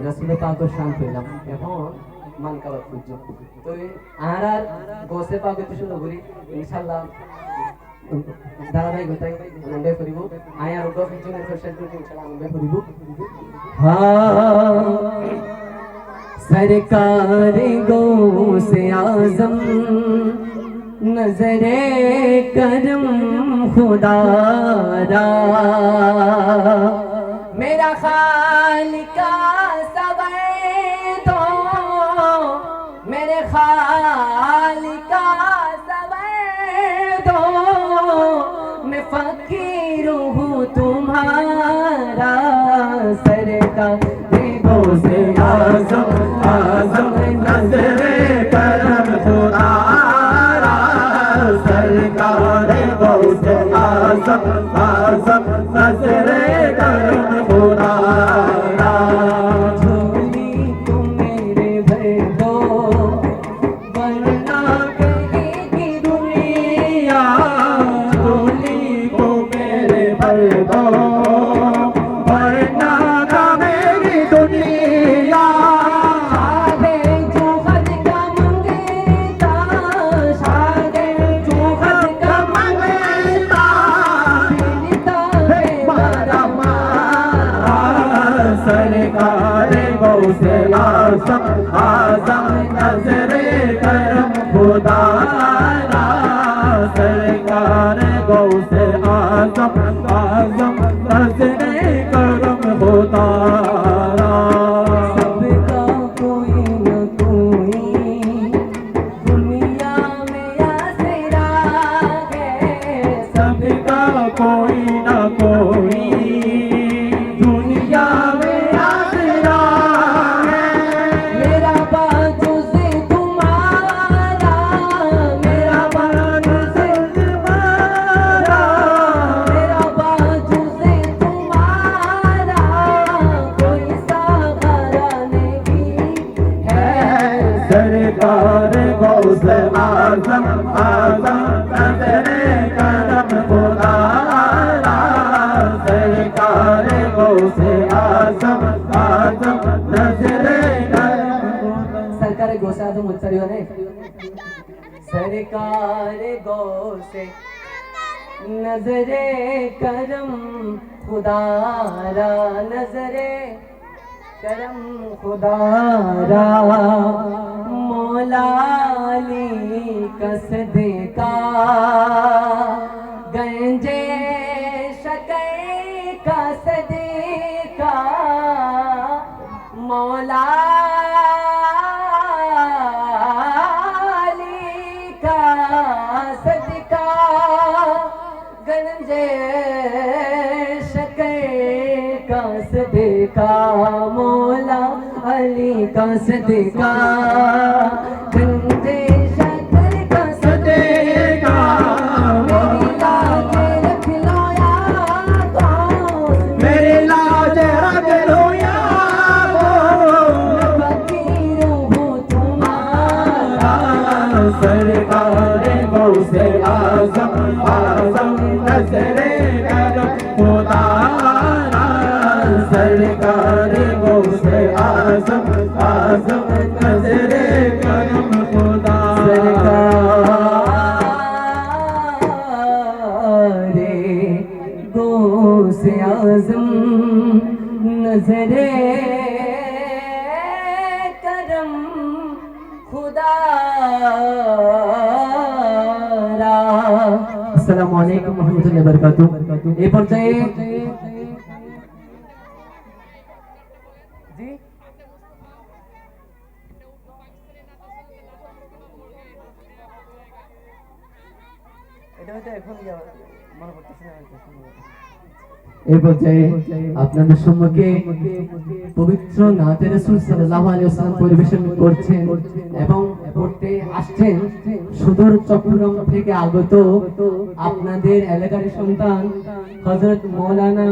रसूल पाक को शान फिल्म এখন মান কাবাত খুঁজছো তো আর গোসে পাক তো শুরু করি ইনশাআল্লাহ ধারাবাহিক গোতাই আনন্দ করিব আয় আর গো পিছনে সোশ্যাল মিডিয়া ইনশাআল্লাহ আনন্দ করিব হ্যাঁ सरकार गो से आजम नजरे करम खुदारा मेरा खालिका सबर दो मेरे खालिका सबर दो मैं फकीर हूँ तुम्हारा सरकार गो से आजम आजम नजरे करम खुदारा सरकार गो से आजम आजम नजरे करम खुदारा झोली को मेरे भर दो वरना कहेगी दुनिया झोली को मेरे भर दो वरना का मेरी दुनिया शादे जो खद का मंगता शादे जो खद का मंगता मंगता है बारमा सरकार गौ से आजम आजम नजरे करम खुदारा सरकार गौ से आजम आजम नजरे करम खुदारा सबका कोई न कोई दुनिया में आसरा है सबका कोई न कोई दुनिया में आसरा है मेरा बाजू से तुम्हारा मेरा बाजू से तुम्हारा मेरा बाजू से तुम्हारा कोई सहारा नहीं है सरकार गौ से आजम आजम नजरे करम खुदारा सरकार गौ से आजम आजम नजरे करम सरकार गोसा तो मुच्चरियो ने सरकार गो से नजरे करम खुदारा नजरे करम खुदारा मौला अली कसदे का गंजे शकै का सदका मौला अली का सदका गंजे शकै का सदका मौला अली का सदका गंजे शकर का सदेगा मेरी लाज रख लो या दोस्त मेरे लाज रख लो यारो फकीर हूँ तुम्हारा सरकार गौ से आजम आजम नजरे करम खुदारा सरकार गौ से आजम आजम नजरे करम खुदारा सरकारे गो से आजम नजरे करम खुदा আসসালামু আলাইকুম ওয়া রাহমাতুল্লাহি ওয়া বারাকাতুহু এই পর্যায়ে জি এই পর্যায়ে আপনাদের সম্মুখে পবিত্র নাতে রাসূল সাল্লাল্লাহু আলাইহি ওয়াসাল্লাম পরিবেশন করছেন এবং করতে আসছেন সুদূর চট্টগ্রাম থেকে আগত আপনাদের এলাকার সন্তান হযরত মাওলানা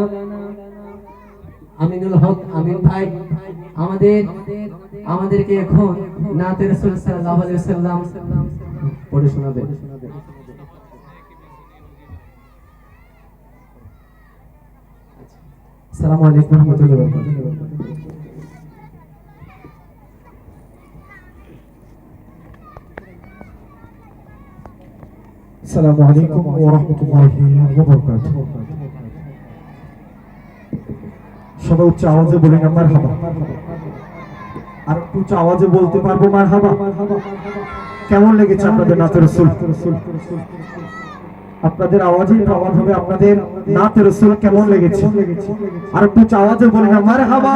আমিনুল হক আমিন ভাই আমাদেরকে এখন নাতে রাসূল সাল্লাল্লাহু আলাইহি ওয়াসাল্লাম পড়ে শোনাবেন। আসসালামু আলাইকুম ওয়া রাহমাতুল্লাহি ওয়া বারাকাতুহু। আসসালামু আলাইকুম ওয়া রাহমাতুল্লাহি ওয়া বারাকাতুহু। সবাই উচ্চ আওয়াজে বলেন মারহাবা। আর উচ্চ আওয়াজে বলতে পারবো মারহাবা। কেমন লেগেছে আপনাদের নাতে রাসূল? আপনাদের আওয়াজেই প্রমাণ হবে আপনাদের নাতে রাসূল কেমন লেগেছে। আর একটু আওয়াজে বলেন মারহাবা।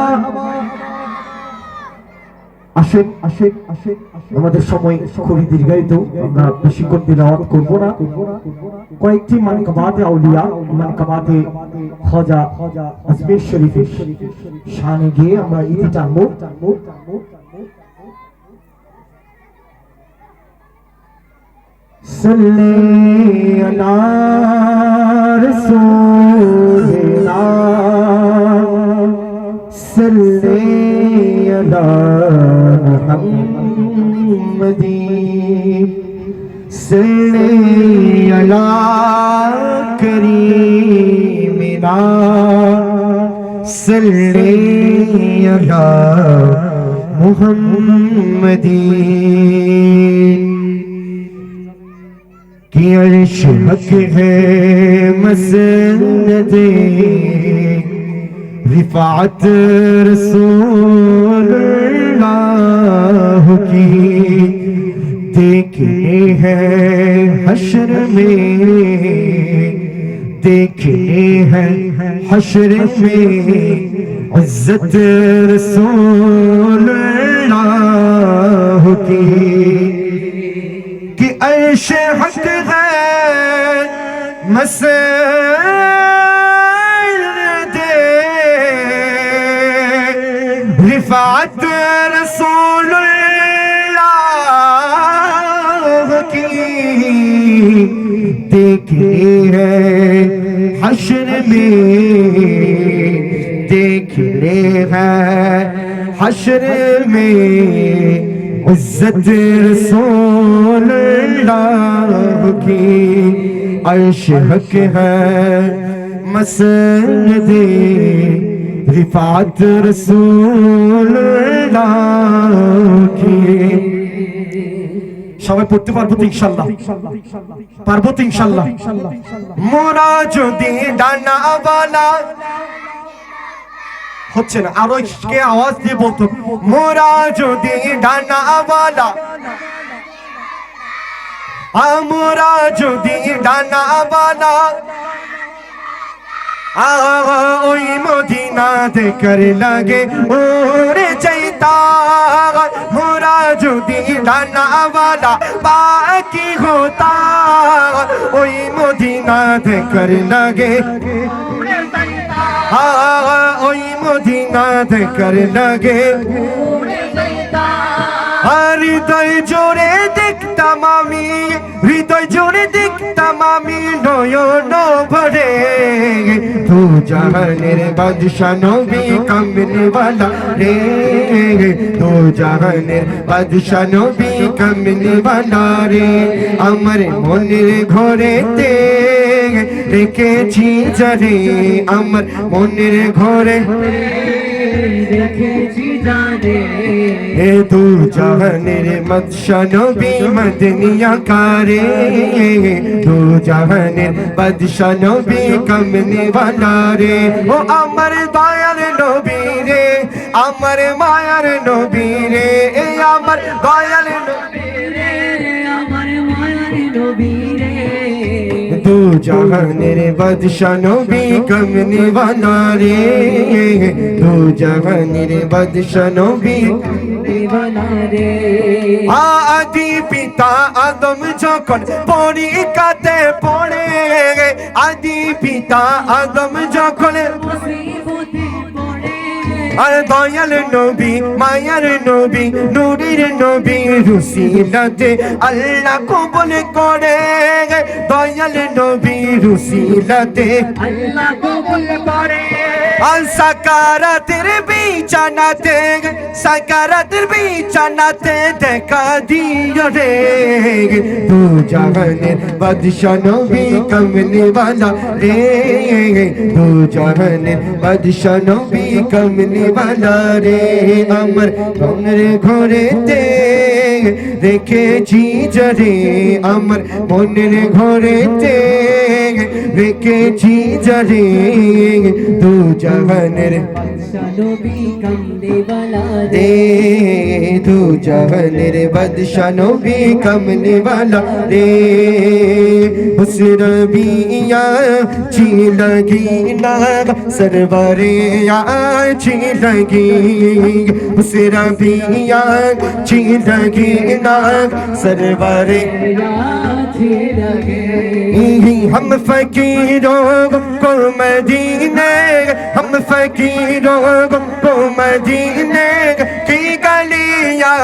আসেন আসেন আসেন, আমাদের সময় খুবই দীর্ঘায়িত, আমরা বেশিক্ষণ তিলাওয়াত করব না। কয়েকটি মানকাবাতে আউলিয়া, মানকাবাতে খাজা আজমির শরীফের শানে গিয়ে আমরা ইতি টানবো। सल्ली अला रसूलिना सल्ली अला मुहम्मदी सल्ली अला करीमिना सल्ली अला मुहम्मदी कि अर्श हक है मसनदे रिफात रसूलुल्लाह की देखने हैं हश्र में, देखने हैं हश्र में इज्जत रसूलुल्लाह की कि अर्श हक है मसनदे रिफात रसूलुल्लाह की देखने हैं हश्र में, देखने हैं हश्र में इज्जत रसूलुल्लाह की अर्श हक है मसनदे रिफात रसूलुल्लाह की। সবাই পড়তে পারবো তো ইনশাআল্লাহ? পারবো তো ইনশাআল্লাহ? মোরা যদি ডানাওয়ালা হচ্ছে না, আরো কে আওয়াজ দিয়ে বলতো মোরা যদি ডানাওয়ালা, আমরা যদি ডানাওয়ালা ওই মদিনা দেখর লাগে ওরে চাইতা, মোরা যদি ডানাওয়ালা বাকি হতা ওই মদিনা দেখর লাগে ওই মদিনা দেখর লাগে হৃদয় জোরে দেখতাম আমি, হৃদয় জোরে দেখতাম আমি নয়ন ভরে তু জাহানের বাদশা নবী কামলিওয়ালা রে, তু জাহানের বাদশা নবী কামলিওয়ালা রে। আমার মনের ঘরেতে রেখেছি জানে, আমার মনের ঘরে রেখেছি জানে হে তু জাহানের বাদশা নবী মদনিয়া কারে, তু জাহানের বাদশা নবী কামলিওয়ালা রে। ও আমার দয়ার নবী রে, আমার মায়ার নবী রে, এ আমার দয়ার নবী রে, আমার মায়ার নবী রে। তু জাহানের বাদশা নবী কামলিওয়ালা রে, তু জাহানের বাদশা নবী দেওয়ানা রে আদি পিতা আদম যখন পরীক্ষাতে পড়ে আদি পিতা আদম যখন মুসিবতে পড়ে আর দয়াল নবী মায়ার নবী নূরের নবী রুসিলাতে আল্লাহ কবুল করে দয়াল নবী রুসিলাতে আল্লাহ কবুল করে আর সাকারাতের বিছানাতে দেখা দিও রে দু জাহানের বাদশা নবী কমলি वाला রে দু জাহানের বাদশা নবী কমলি वाला রে আমার মনের ঘরেতে রেখেছি জরে আমার মনের ঘরেতে রেখেছি জরে দু জাহানের নবী কামলিওয়ালা রে দু জাহানের বাদশা নবী কমলি वाला রে হুসরবিয়া ची लगी ना सरवरे ची लगी হুসরবিया ची लगी ना सरवरे हम फकीरों को मदीने हम फकीरों को मदीने की गलियां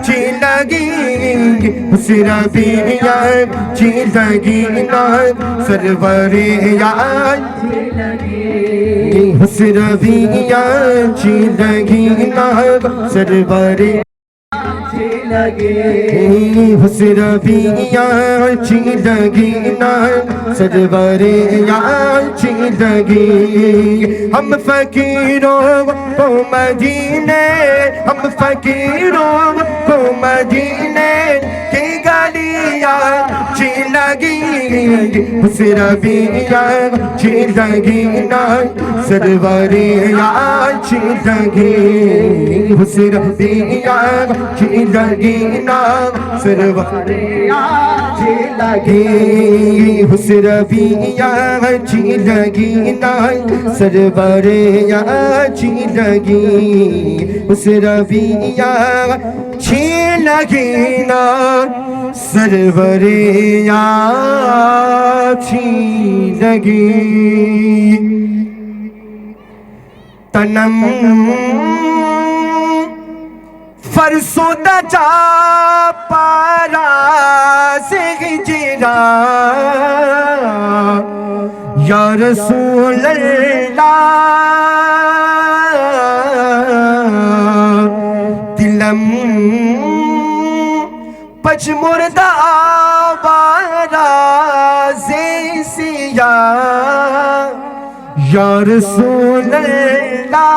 ची लगी हुसरबिया ची लगी ना सरवरे हुसरबिया ची लगी ना सरवरे हुसरबिया ची लगी ना सरवरे ची लगी हम फकीरों को मदीने हम फकीरों को मदीने की गलियां ची लगी हुसरबिया ची लगी ना सरवरे ची लगी हुसरबिया ची लगी ना सरवरे ची लगी हुसरबिया ची लगी ना सरवरे ची लगी हुसरबिया ची लगी ना सरवरे ची लगी तनम फरसुदा जा पारा से हिजरा या रसूल अल्लाह दिलम पच मुर्दा आवारा से सिया या रसूल अल्लाह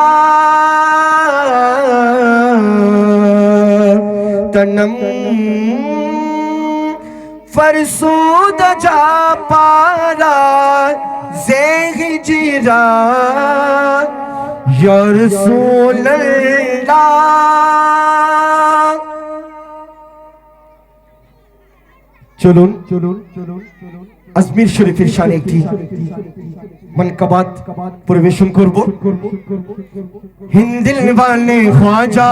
तनम फरसूद जा पारा से हिजरा या रसूल अल्लाह চলুন আজমির শরীফের শানে একটি মানকাবাত পরিবেশন করব হিন্দিল ওয়ালে খ্বাজা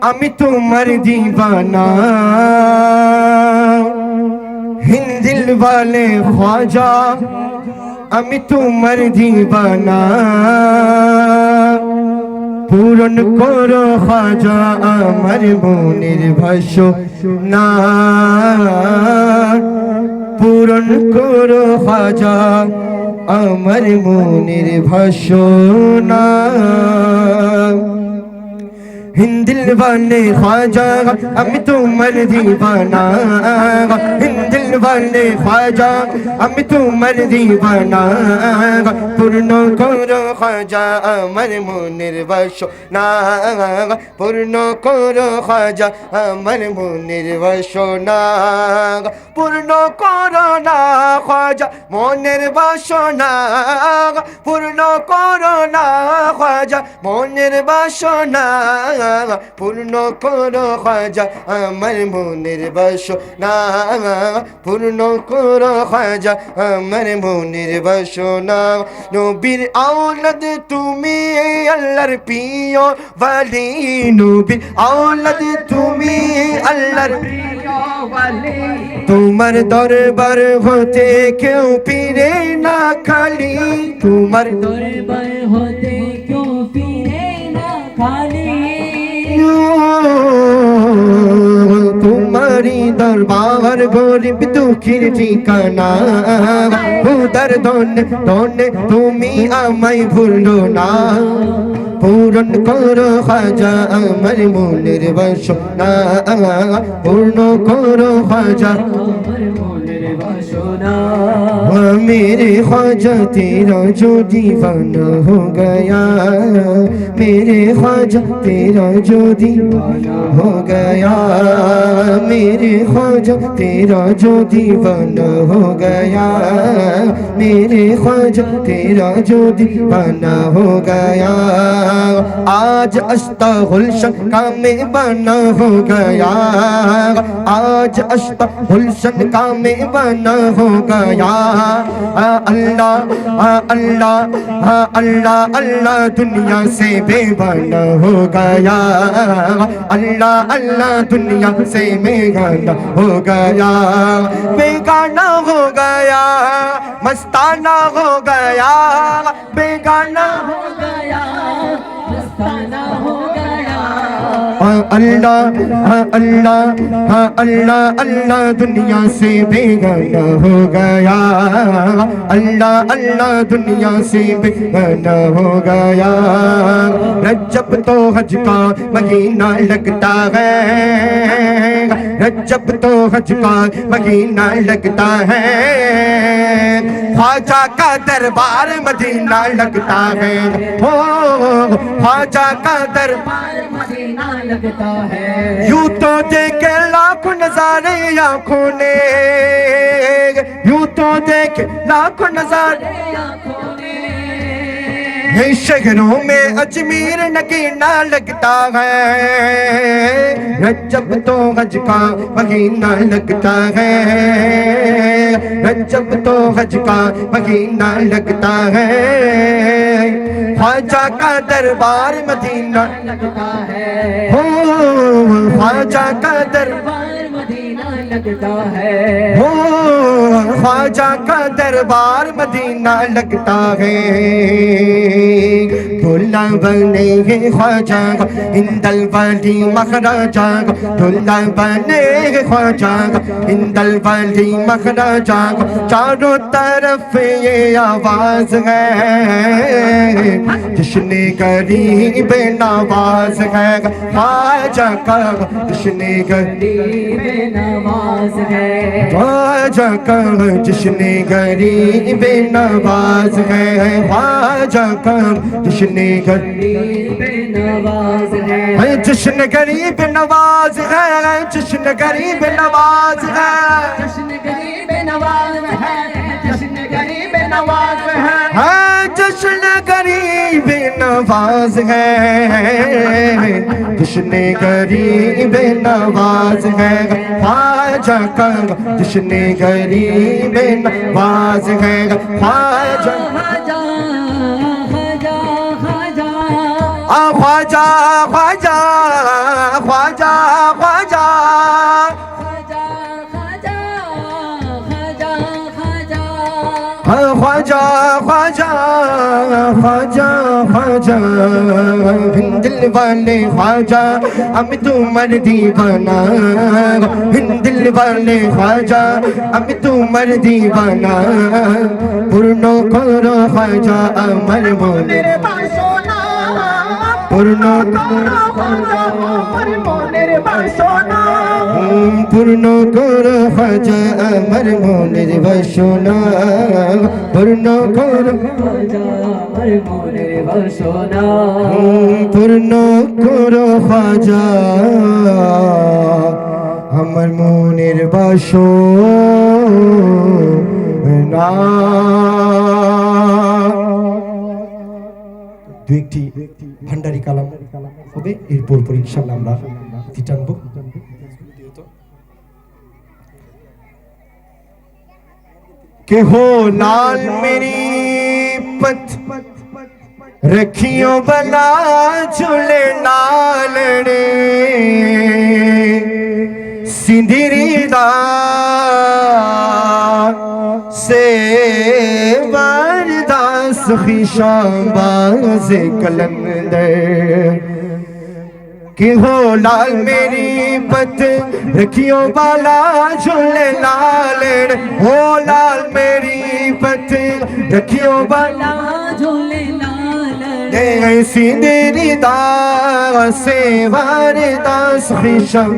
আমি তোমার দিওয়ানা হিন্দিল ওয়ালে খ্বাজা আমি তোমার দিওয়ানা পূরণ করো খাজা আমার মনের বাসনা পূরণ করো খাজা আমার মনের বাসনা हिंदिल वाले ख्वाजा আমি তোমার দিওয়ানা হিন্দিল वाले ख्वाजा আমি তোমার দিওয়ানা পূর্ণ করো খ্বাজা আমার মনের বাসনা পূর্ণ করো খ্বাজা আমার মনের বাসনা পূর্ণ করো না খ্বাজা মনের বাসনা পূর্ণ করো না খ্বাজা মনের বাসনা পূর্ণ করো খ্বাজা আমার মনের বাসনা পূর্ণ করো খাজা আমার মনের বাসনা নবীর আওলাদ তুমি আল্লাহর প্রিয় ওয়ালি নবীর আওলাদ তুমি আল্লাহর প্রিয় ওয়ালি তোমার দরবার হতে কেউ ফিরে না খালি তোমার দরবার হতে কেউ ফিরে না খালি তোমারি দরবার গরিব দুঃখীর ঠিকানা উদার ধন ধন তুমি আমায় ভুলো না পূরণ করো খাজা আমার মনের বাসনা পূর্ণ করো খাজা আমার মনের বাসনা मेरे ख्वाजा तेरा जो दीवाना हो गया मेरे ख्वाजा तेरा जो दीवाना हो गया मेरे ख्वाजा तेरा जो दीवाना हो गया मेरे ख्वाजा तेरा जो दीवाना हो गया आज अस्ता गुलशन का मेवाना हो गया आज अस्ता गुलशन का मेवाना हो गया अल्लाह अल्लाह अल्लाह अल्लाह दुनिया से बेगाना हो गया अल्लाह अल्लाह दुनिया से बेगाना हो गया बेगाना हो गया मस्ताना हो गया बेगाना हो गया मस्ताना हो गया अल्लाह अल्लाह अल्लाह अल्लाह दुनिया से बेगाना हो गया अल्लाह अल्लाह दुनिया से बेगाना हो गया रजब तो हज का महीना लगता है रजब तो हज का महीना लगता है ख्वाजा का दरबार मदीना लगता है हो ख्वाजा का दरबार मदीना लगता है यूं तो देखे लाखों नजारे आंखों ने यूं तो देखे लाखों नजारे आँखों ने है शहरों में अजमेर नगीना लगता है रजब तो हज का महीना लगता है रजब तो हज का महीना लगता है ख्वाजा का दरबार मदीना लगता है हो ख्वाजा का दरबार मदीना लगता है हो ख्वाजा का दरबार मदीना लगता है दुल्ला बने हैं ख्वाजा इंदल वाली मखराजा दुल्ला बने हैं ख्वाजा इंदल वाली मखराजा चारों तरफ ये आवाज है जिसने गरीब नवाज है ख्वाजा का जिसने गरीब नवाज है ख्वाजा का जिसने गरीब नवाज है ख्वाजा का जिसने गरीब नवाज है जिसने गरीब नवाज है जिसने गरीब नवाज है जश्न गरीब नवाज है जश्न गरीब नवाज है जश्न गरीब नवाज है जिसने गरीब नवाज है ख्वाजा का जिसने गरीब नवाज है ख्वाजा ख्वाजा ख्वाजा ख्वाजा ख्वाजा ख्वाजा ख्वाजा ख्वाजा ख्वाजा ख्वाजा ख्वाजा ख्वाजा ख्वाजा दिल वाले ख्वाजा हम तुम्हार दीवाना दिल वाले ख्वाजा हम तुम्हार दीवाना पूर्ण करो ख्वाजा अमर मोने पूर्ण करो अमर मोनेर बासना पूर्ण करो ख्वाजा अमर मोनेर बासना पूर्ण करो আমার মনের বাসনা পূর্ণ করো খাজা আমার মনের বাসনা দু একটি ভান্ডারি কালাম হবে এরপর পর ইনশাআল্লাহ আমরা টানবো कि हो लाल मेरी पत रखियो बला झूले नालड़े सिंधिरी दा से वरदास खिशाबाज कलंदर कि हो लाल मेरी पत रखियो बाला झूले लाल हो लाल मेरी पत रखियो बाला झूले लाल सिंदरी दास से वारदास खिशम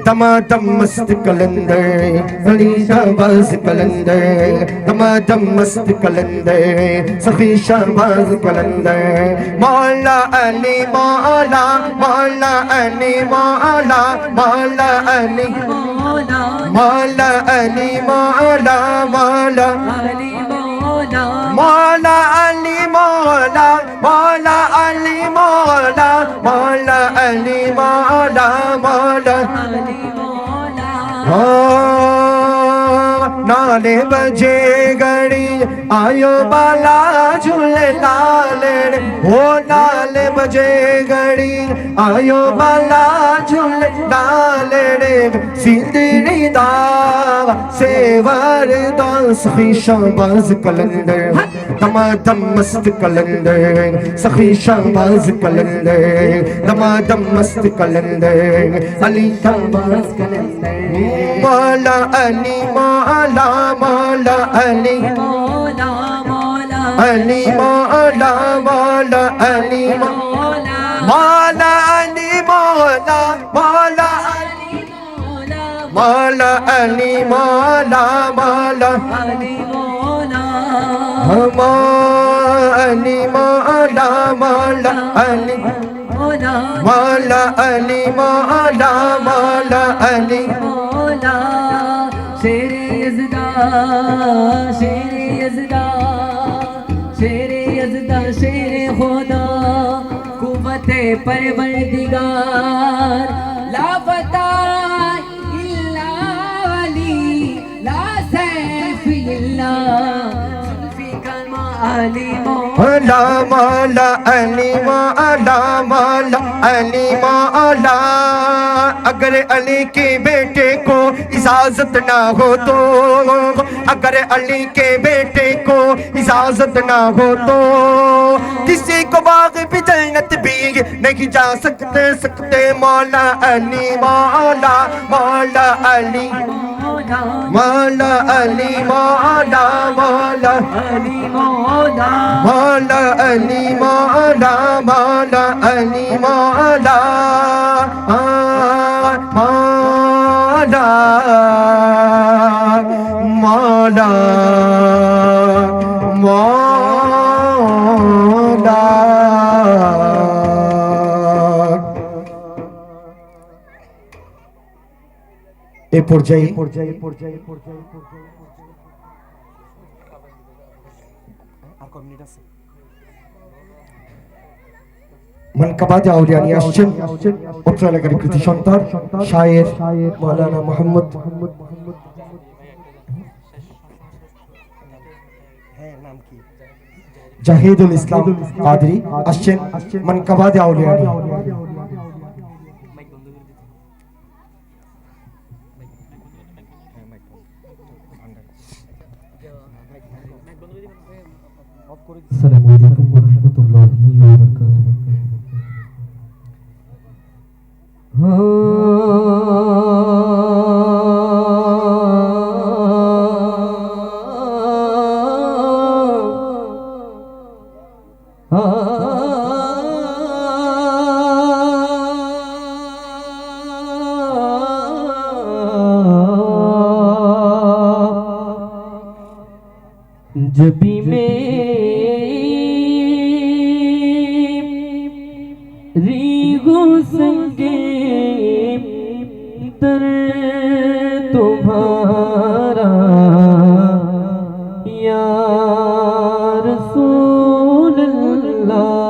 दमादम मस्त कलंदर अली शाहबाज कलंदर दमादम मस्त कलंदर सखी शाहबाज कलंदर मौला अली मौला मौला अली मौला मौला अली मौला मौला अली मौला मौला अली मौला मौला अली मौला मौला अली मौला मौला अली मौला मौला अली मौला नाले बजे गड़ी आयो बाला झूले लाल हो नाले बजे गड़ी आयो बाला झूले लाल सिंदरी दा से वरदास शाहबाज कलंदर दमादम मस्त कलंदर सखी शाहबाज कलंदर दमादम मस्त कलंदर अली शाहबाज कलंदर मौला अली मौला मौला अली मौला मौला अली मौला मौला अली मौला मौला अली मौला मौला मौला अली मौला मौला अली मौला अली मौला मौला अली मौला मौला अली मौला मौला अली मौला शेरे यज़दा शेरे यज़दा शेरे यज़दा शेरे खुदा कुव्वते परवरदिगार ला फता इल्ला अली ला सैफ इल्ला जुल्फ़िकार मा अली मौला मौला अली मौला मौला अली मौला अगर अली के बेटे को इजाजत ना हो तो अगर अली के बेटे को इजाजत ना हो तो किसी को बाग भी जन्नत भी नहीं जा सकते मौला अली मौला मौला अली मौला अली मौला मौला अली मौला मौला अली मौला मौला अली मौला मौला मौला मौला এ পর্যায়ে মানকাবাদে আউলিয়া নিয়ে আসছেন অত্র এলাকার কৃতি সন্তান শায়ের মৌলানা মোহাম্মদ জাহিদুল ইসলাম কাদরি আসছেন মানকাবাদে আউলিয়া নিয়ে আসসালামু আলাইকুম ওয়া রাহমাতুল্লাহি ওয়া बारकातुहू जब भी मेरी गुस्से दर तुम्हारा या रसूल अल्लाह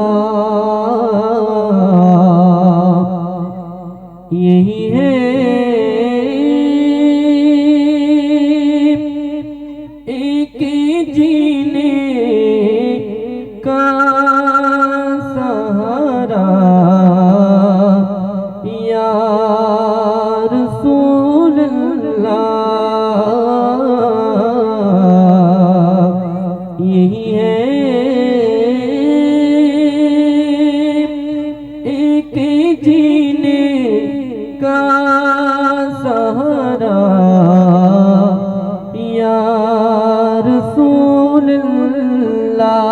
यही है एक जीने का सहारा या रसूल अल्लाह, यही है एक जीने का सहारा या रसूल अल्लाह।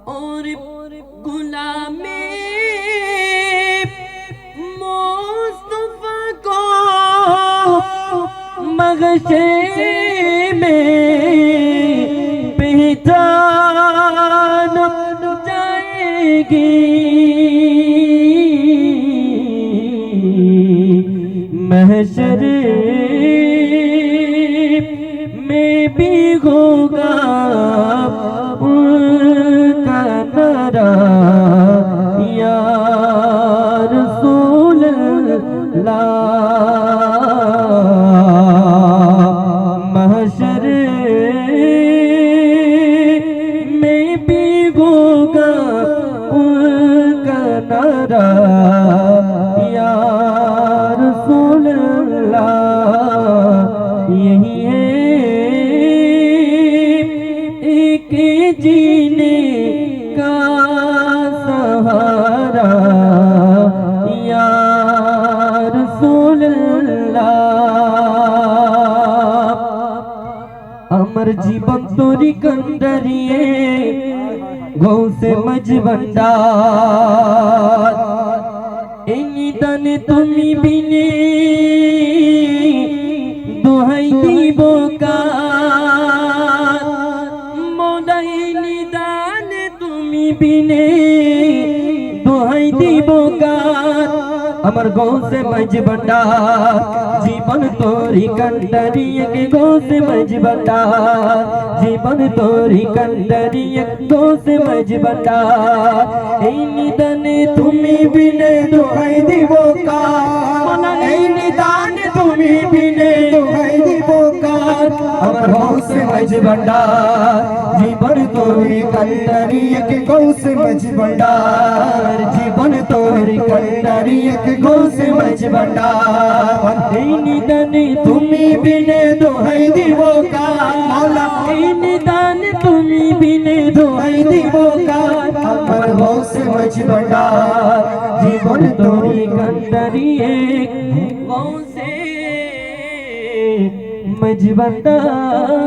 और गुलामे मुस्तफा को मगशे में पहचान जाएगी, महशर में भी होगा उनका नारा या रसूल अल्लाह। महशर में भी होगा उनका नारा या रसूल अल्लाह, यही है एक जीने का सहारा या रसूल अल्लाह। अमर जीवन तोरी कंदरिए गौ से मजबंडार, निदान তুমি বিনে দোহাই দিব কার, মোলাই নিদান তুমি বিনে দোহাই দিব কার। আমার গৌসে মজবন্ডার জীবন তোরি कंदरिए के गौसे मजबंडार, জীবন তোরি कंदरिए गौसे मजबंडार। এই নিদানে তুমি বিনে দোহাই দিব কার, এই নিদানে তুমি বিনে দোহাই দিব কার। আমার গৌসে মজবন্ডার জীবন তোরি कंदरिए के गौसे मजबंडार, জীবন তোরি कंदरिए के गौसे मजबंडार। এই নিদানে তুমি বিনে দোহাই দিব কার, এই নিদানে তুমি বিনে দোহাই দিব কার। আমার গৌসে মজবন্ডার জীবন তোরি कंदरिए गौसे मजबंडार।